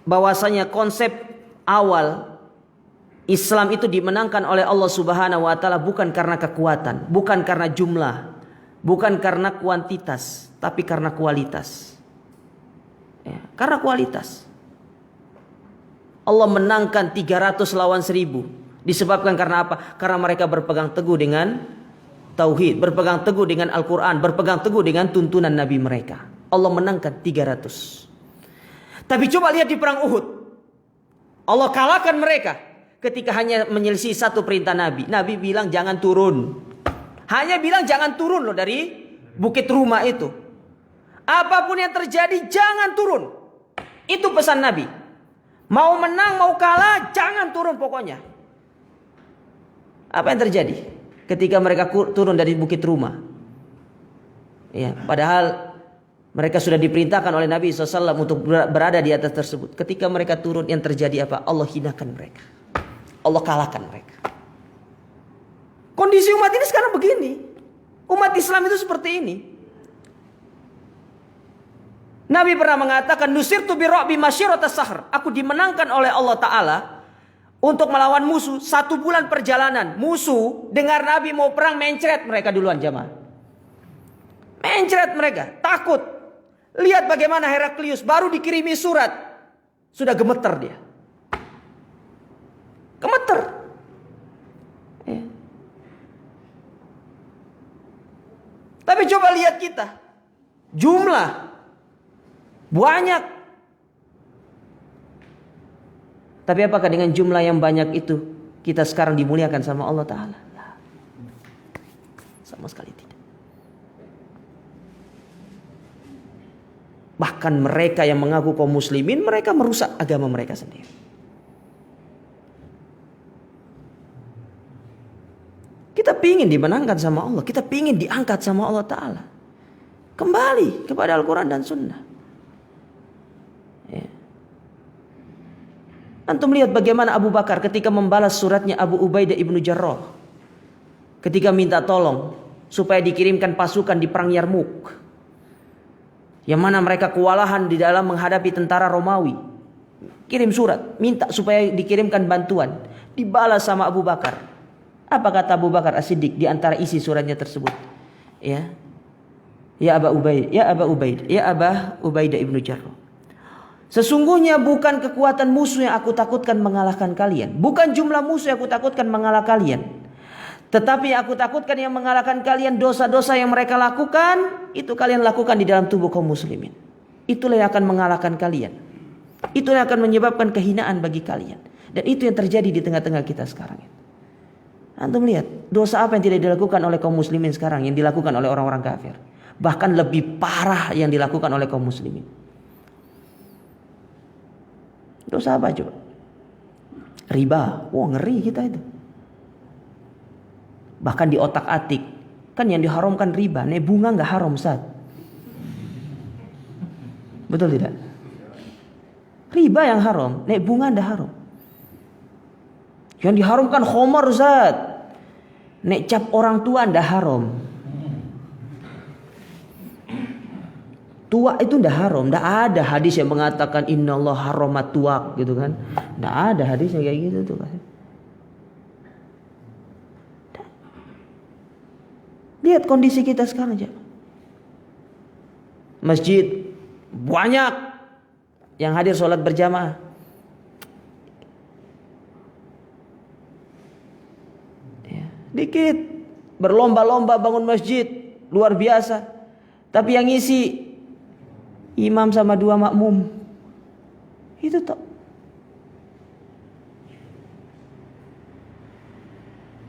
A: bahwasanya konsep awal Islam itu dimenangkan oleh Allah Subhanahu wa taala bukan karena kekuatan, bukan karena jumlah, bukan karena kuantitas, tapi karena kualitas. Ya, karena kualitas. Allah menangkan 300 lawan 1000. Disebabkan karena apa? Karena mereka berpegang teguh dengan tauhid, berpegang teguh dengan Al-Quran, berpegang teguh dengan tuntunan Nabi mereka. Allah menangkan 300. Tapi coba lihat di perang Uhud, Allah kalahkan mereka ketika hanya menyelisih satu perintah Nabi. Nabi bilang jangan turun. Hanya bilang jangan turun loh dari bukit rumah itu. Apapun yang terjadi jangan turun. Itu pesan Nabi. Mau menang mau kalah jangan turun pokoknya. Apa yang terjadi ketika mereka turun dari bukit rumah? Ya, padahal mereka sudah diperintahkan oleh Nabi SAW untuk berada di atas tersebut. Ketika mereka turun, yang terjadi apa? Allah hinakan mereka. Allah kalahkan mereka. Kondisi umat ini sekarang begini. Umat Islam itu seperti ini. Nabi pernah mengatakan, nusirtu birra'bi masyiratas sahr. Aku dimenangkan oleh Allah Ta'ala untuk melawan musuh 1 bulan perjalanan. Musuh dengar Nabi mau perang, mencret mereka duluan jamaah. Mencret mereka, takut. Lihat bagaimana Heraklius baru dikirimi surat, sudah gemeter dia. Gemeter. Ya. Tapi coba lihat kita, jumlah banyak. Tapi apakah dengan jumlah yang banyak itu kita sekarang dimuliakan sama Allah Ta'ala? Sama sekali tidak. Bahkan mereka yang mengaku kaum muslimin, mereka merusak agama mereka sendiri. Kita pingin dimenangkan sama Allah, kita pingin diangkat sama Allah Ta'ala. Kembali kepada Al-Quran dan Sunnah. Ya. Antum lihat bagaimana Abu Bakar ketika membalas suratnya Abu Ubaidah ibnu Jarrah, ketika minta tolong supaya dikirimkan pasukan di perang Yarmuk, yang mana mereka kewalahan di dalam menghadapi tentara Romawi. Kirim surat, minta supaya dikirimkan bantuan. Dibalas sama Abu Bakar. Apa kata Abu Bakar As-Siddiq di antara isi suratnya tersebut? Ya, ya Aba Ubaid, ya Aba Ubaid, ya Aba Ubaidah ibnu Jarrah. Sesungguhnya bukan kekuatan musuh yang aku takutkan mengalahkan kalian. Bukan jumlah musuh yang aku takutkan mengalahkan kalian. Tetapi yang aku takutkan yang mengalahkan kalian, dosa-dosa yang mereka lakukan, itu kalian lakukan di dalam tubuh kaum muslimin. Itulah yang akan mengalahkan kalian. Itulah yang akan menyebabkan kehinaan bagi kalian. Dan itu yang terjadi di tengah-tengah kita sekarang. Antum lihat, dosa apa yang tidak dilakukan oleh kaum muslimin sekarang, yang dilakukan oleh orang-orang kafir. Bahkan lebih parah yang dilakukan oleh kaum muslimin. Dosa apa coba? Riba. Wah, ngeri kita itu. Bahkan di otak-atik. Kan yang diharamkan riba. Nek bunga gak haram, Ustaz. Betul tidak? Riba yang haram. Nek bunga gak haram. Yang diharamkan khamar, Ustaz. Nek cap orang tua ndak haram. Tuak itu ndak haram. Ndak ada hadis yang mengatakan innallah haramat tuak gitu kan. Ndak ada hadisnya kayak gitu tuh kan. Lihat kondisi kita sekarang aja. Masjid banyak yang hadir sholat berjamaah. Dikit, berlomba-lomba bangun masjid, luar biasa. Tapi yang ngisi imam sama 2 makmum. Itu toh.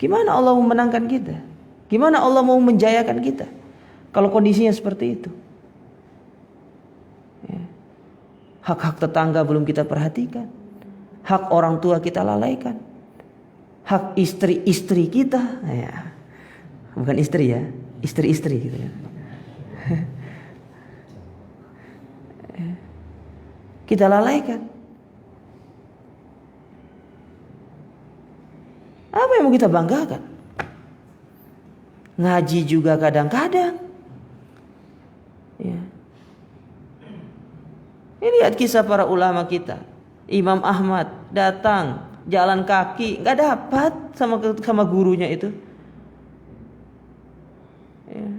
A: Gimana Allah mau menangkan kita? Gimana Allah mau menjayakan kita? Kalau kondisinya seperti itu. Hak-hak tetangga belum kita perhatikan. Hak orang tua kita lalaikan. Hak istri-istri kita, ya. Bukan istri ya, istri-istri gitu ya. Kita lalaikan. Apa yang mau kita banggakan? Ngaji juga kadang-kadang. Ya. Ini lihat kisah para ulama kita. Imam Ahmad datang jalan kaki, nggak dapat sama gurunya itu.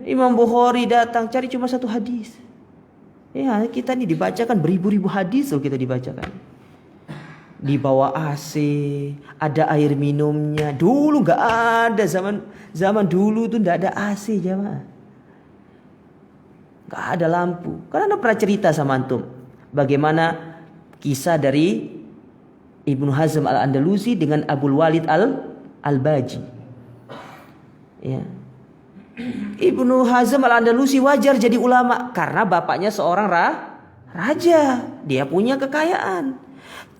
A: Imam Bukhari datang cari cuma 1 hadis. Ya, kita nih dibacakan beribu-ribu hadis loh kita dibacakan. Di bawah AC, ada air minumnya. Dulu nggak ada, zaman dulu tuh nggak ada AC jamaah. Nggak ada lampu. Karena pernah cerita sama antum bagaimana kisah dari Ibnu Hazm al-Andalusi dengan Abul Walid al-Baji. Ya. Ibnu Hazm al-Andalusi wajar jadi ulama karena bapaknya seorang raja. Dia punya kekayaan.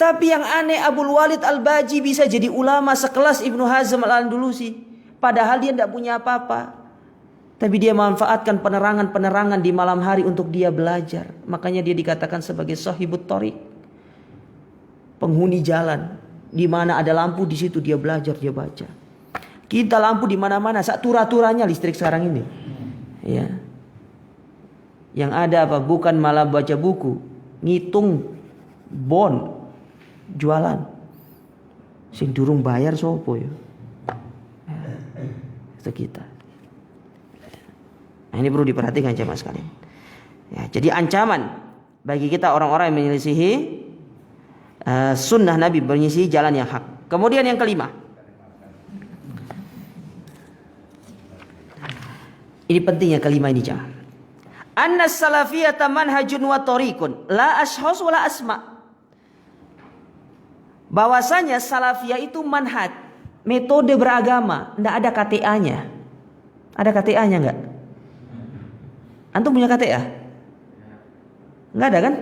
A: Tapi yang aneh Abul Walid al-Baji bisa jadi ulama sekelas Ibnu Hazm al-Andalusi. Padahal dia tidak punya apa-apa. Tapi dia memanfaatkan penerangan-penerangan di malam hari untuk dia belajar. Makanya dia dikatakan sebagai sahibut thariq. Penghuni jalan, di mana ada lampu di situ dia belajar, dia baca. Kita lampu di mana-mana, satura-turanya listrik sekarang ini. Ya. Yang ada apa? Bukan malah baca buku, ngitung bon jualan. Sing durung bayar sopo ya. Itu kita. Nah, ini perlu diperhatikan jemaah sekalian. Ya, jadi ancaman bagi kita orang-orang yang menyelisihi sunnah Nabi, menyelisihi jalan yang hak. Kemudian yang kelima, ini pentingnya kelima ini jemaah. Anna salafiyata manhajun wa tariqun la ashkhas wa la asma. Bahwasanya salafiyah itu manhaj, metode beragama, enggak ada KTA-nya. Ada KTA-nya enggak? Antum punya KTA? Enggak ada kan?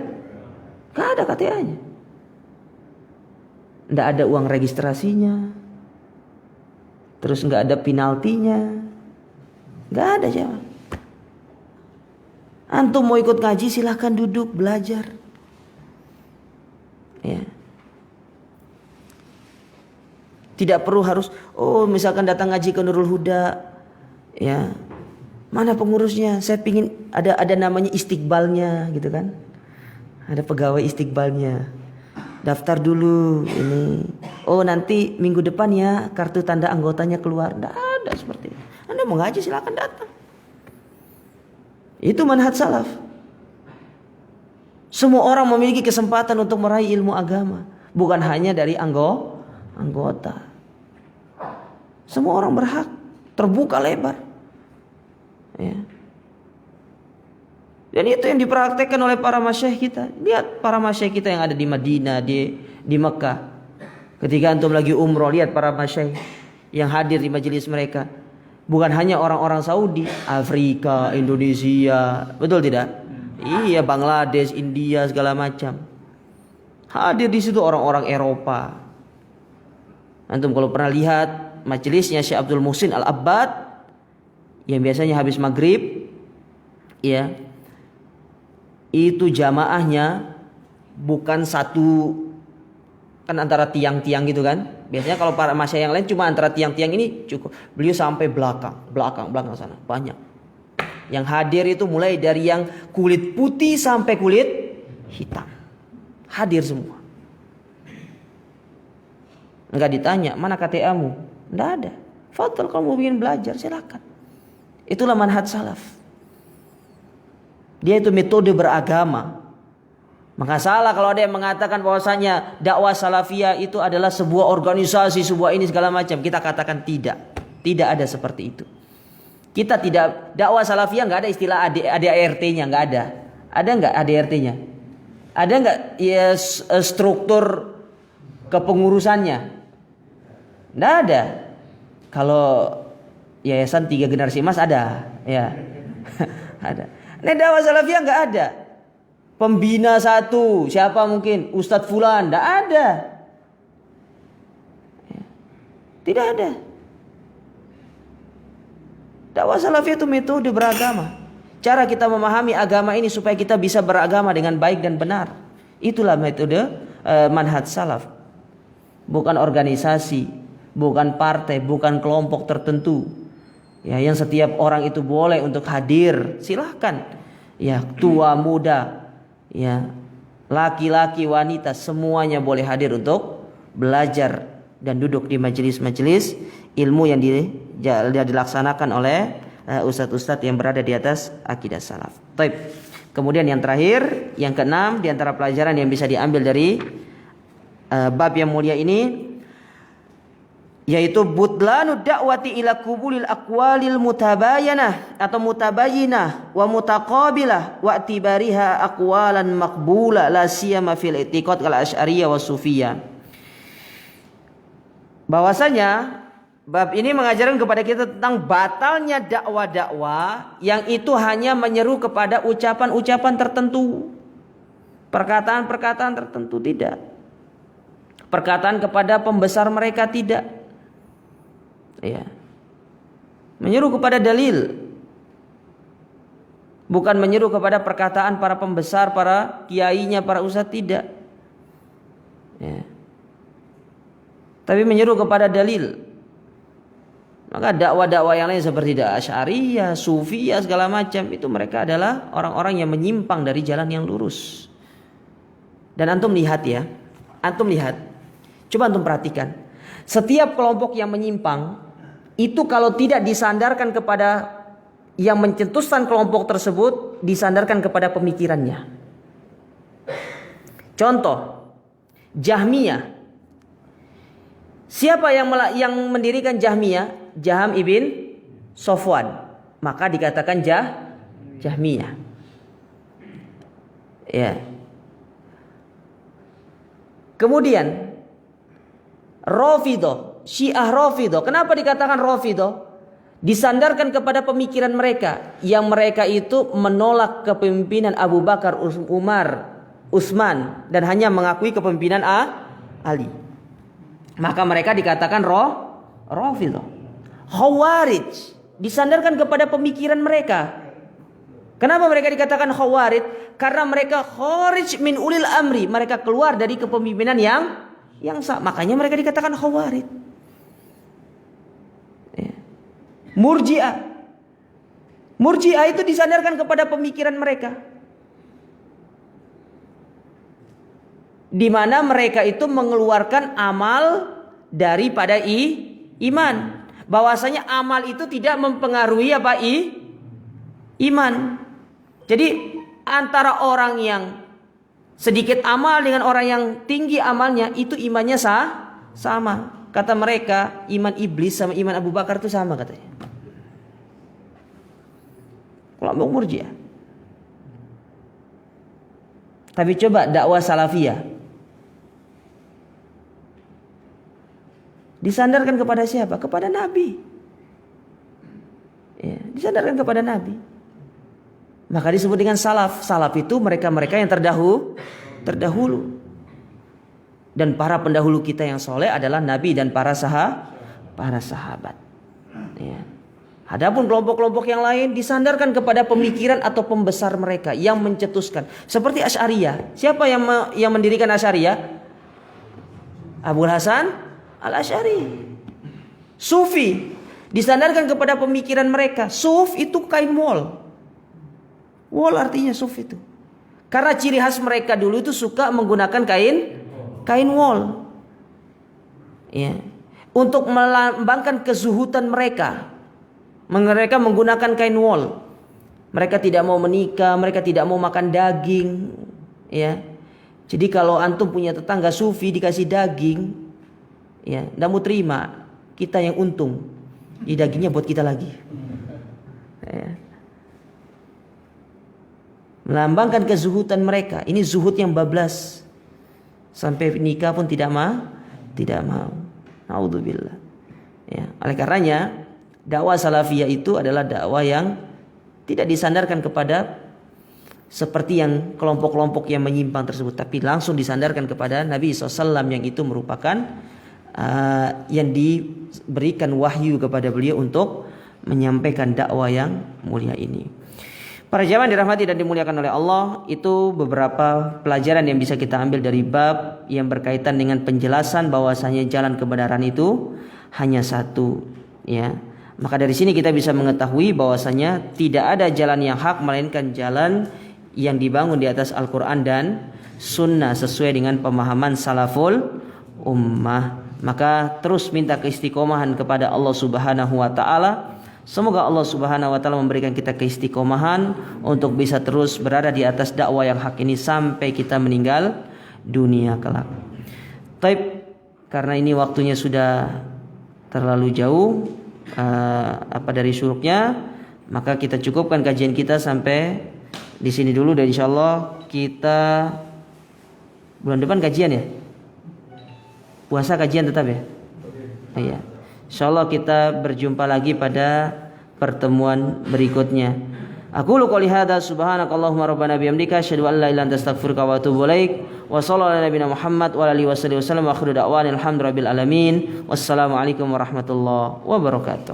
A: Enggak ada KTA-nya. Enggak ada uang registrasinya. Terus enggak ada penaltinya. Enggak ada jemaah. Antum mau ikut ngaji silahkan duduk belajar. Ya. Tidak perlu harus misalkan datang ngaji ke Nurul Huda, ya. Mana pengurusnya? Saya pingin ada namanya istiqbalnya gitu kan. Ada pegawai istiqbalnya. Daftar dulu ini. Nanti minggu depan ya kartu tanda anggotanya keluar. Tidak ada seperti itu. Anda mau ngaji silakan datang. Itu manhaj salaf. Semua orang memiliki kesempatan untuk meraih ilmu agama, bukan hanya dari anggota. Semua orang berhak, terbuka lebar. Ya. Dan itu yang dipraktekkan oleh para masyayikh kita. Lihat para masyayikh kita yang ada di Madinah, di Mekah. Ketika antum lagi umroh, lihat para masyayikh yang hadir di majelis mereka. Bukan hanya orang-orang Saudi, Afrika, Indonesia, betul tidak? Iya, Bangladesh, India, segala macam. Hadir di situ orang-orang Eropa. Antum kalau pernah lihat majelisnya Syekh Abdul Muhsin Al-Abbad yang biasanya habis maghrib, ya, itu jamaahnya bukan satu, kan antara tiang-tiang gitu kan. Biasanya kalau para masyayikh yang lain cuma antara tiang-tiang ini cukup. Beliau sampai belakang sana banyak. Yang hadir itu mulai dari yang kulit putih sampai kulit hitam. Hadir semua. Enggak ditanya, mana KTA-mu? Enggak ada. Fadhal, kalau mau ingin belajar silakan. Itulah manhaj salaf. Dia itu metode beragama. Maka salah kalau ada yang mengatakan bahwasanya dakwah salafiyah itu adalah sebuah organisasi, sebuah ini segala macam. Kita katakan tidak. Tidak ada seperti itu. Kita tidak, dakwah salafiyah enggak ada istilah ADART-nya, enggak ada. Ada enggak ADART-nya? Ada enggak ya struktur kepengurusannya? Enggak ada. Kalau yayasan 3 generasi emas ada, ya. Ada. Nah, dakwah salafiyah enggak ada. Pembina satu, siapa mungkin? Ustadz Fulan, enggak ada. Tidak ada. Dakwah salafiyah itu metode beragama. Cara kita memahami agama ini supaya kita bisa beragama dengan baik dan benar. Itulah metode manhaj salaf. Bukan organisasi, bukan partai, bukan kelompok tertentu. Ya, yang setiap orang itu boleh untuk hadir, silahkan. Ya, tua, muda, ya, laki-laki, wanita, semuanya boleh hadir untuk belajar dan duduk di majelis-majelis ilmu yang dilaksanakan oleh ustadz-ustadz yang berada di atas akidah salaf. Baik. Kemudian yang terakhir, yang keenam di antara pelajaran yang bisa diambil dari bab yang mulia ini, yaitu butlanu da'wati ila kubulil aqwalil mutabayanah atau mutabayinah wa mutaqabilah wa i'tibariha aqwalan maqbula la siyama fil i'tiqad kal asy'ariyah wa sufiyah. Bahwasanya bab ini mengajarkan kepada kita tentang batalnya dakwah-dakwah yang itu hanya menyeru kepada ucapan-ucapan tertentu, perkataan-perkataan tertentu, tidak. Perkataan kepada pembesar mereka, tidak. Ya. Menyeru kepada dalil, bukan menyeru kepada perkataan para pembesar, para kiainya, para ustadz, tidak. Ya. Tapi menyeru kepada dalil. Maka dakwah-dakwah yang lain seperti dakwah Asy'ariyah, Sufiyah, segala macam, itu mereka adalah orang-orang yang menyimpang dari jalan yang lurus. Dan antum lihat ya, antum lihat, coba antum perhatikan, setiap kelompok yang menyimpang itu kalau tidak disandarkan kepada yang mencetuskan kelompok tersebut, disandarkan kepada pemikirannya. Contoh, Jahmiyah. Siapa yang mendirikan Jahmiyah? Jaham ibn Sofwan. Maka dikatakan Jahmiyah. Ya. Kemudian Rafidhah, Syiah Rafidhah. Kenapa dikatakan Rafidhah? Disandarkan kepada pemikiran mereka, yang mereka itu menolak kepemimpinan Abu Bakar, Umar, Utsman, dan hanya mengakui kepemimpinan Ali. Maka mereka dikatakan Rafidhah. Khawarij disandarkan kepada pemikiran mereka. Kenapa mereka dikatakan Khawarij? Karena mereka kharij min ulil amri, mereka keluar dari kepemimpinan yang sah. Makanya mereka dikatakan Khawarij. Ya. Murji'ah itu disandarkan kepada pemikiran mereka, di mana mereka itu mengeluarkan amal daripada iman. Bahwasanya amal itu tidak mempengaruhi iman. Jadi antara orang yang sedikit amal dengan orang yang tinggi amalnya, itu imannya sama. Kata mereka, iman iblis sama iman Abu Bakar itu sama katanya. Kelompok Murji'ah. Tapi coba dakwah salafiyah disandarkan kepada siapa? Kepada Nabi. disandarkan kepada Nabi. Maka disebut dengan salaf. Salaf itu mereka-mereka yang terdahulu. Dan para pendahulu kita yang soleh adalah Nabi dan para sahabat. Ya. Adapun kelompok-kelompok yang lain disandarkan kepada pemikiran atau pembesar mereka yang mencetuskan. Seperti Asy'ariyah. Siapa yang mendirikan Asy'ariyah? Abul Hasan Al-Asy'ari. Sufi disandarkan kepada pemikiran mereka. Suf itu kain wol. Wol artinya suf itu. Karena ciri khas mereka dulu itu suka menggunakan kain wol. Ya. Untuk melambangkan kezuhudan mereka. Mereka menggunakan kain wol. Mereka tidak mau menikah, mereka tidak mau makan daging, ya. Jadi kalau antum punya tetangga sufi dikasih daging, ya, enggak mau terima, kita yang untung. Di dagingnya buat kita lagi. Ya. Melambangkan kezuhudan mereka. Ini zuhud yang bablas. Sampai nikah pun tidak mau. Naudzubillah. Ya, oleh karenanya dakwah salafiyah itu adalah dakwah yang tidak disandarkan kepada seperti yang kelompok-kelompok yang menyimpang tersebut, tapi langsung disandarkan kepada Nabi SAW yang itu merupakan yang diberikan wahyu kepada beliau untuk menyampaikan dakwah yang mulia ini. Para jamaah dirahmati dan dimuliakan oleh Allah, itu beberapa pelajaran yang bisa kita ambil dari bab yang berkaitan dengan penjelasan bahwasanya jalan kebenaran itu hanya satu, ya. Maka dari sini kita bisa mengetahui bahwasanya tidak ada jalan yang hak melainkan jalan yang dibangun di atas Al-Quran dan Sunnah sesuai dengan pemahaman salaful ummah. Maka terus minta keistiqomahan kepada Allah Subhanahu wa taala. Semoga Allah Subhanahu wa taala memberikan kita keistiqomahan untuk bisa terus berada di atas dakwah yang hak ini sampai kita meninggal dunia kelak. Taib, karena ini waktunya sudah terlalu jauh dari syuruknya, maka kita cukupkan kajian kita sampai di sini dulu, dan insyaallah kita bulan depan kajian ya. Puasa kajian tetap ya. Iya. Insyaallah kita berjumpa lagi pada pertemuan berikutnya. Aqulu qouli hadza subhanakallahumma rabbana bihamdika asyhadu an la ilaha illa anta astaghfiruka wa atubu ilaik. Wa sallallahu ala nabiyyina Muhammad wa alihi wasallam wa akhiru da'wana alhamdulillahi alamin. Wassalamu alaikum warahmatullahi wabarakatuh.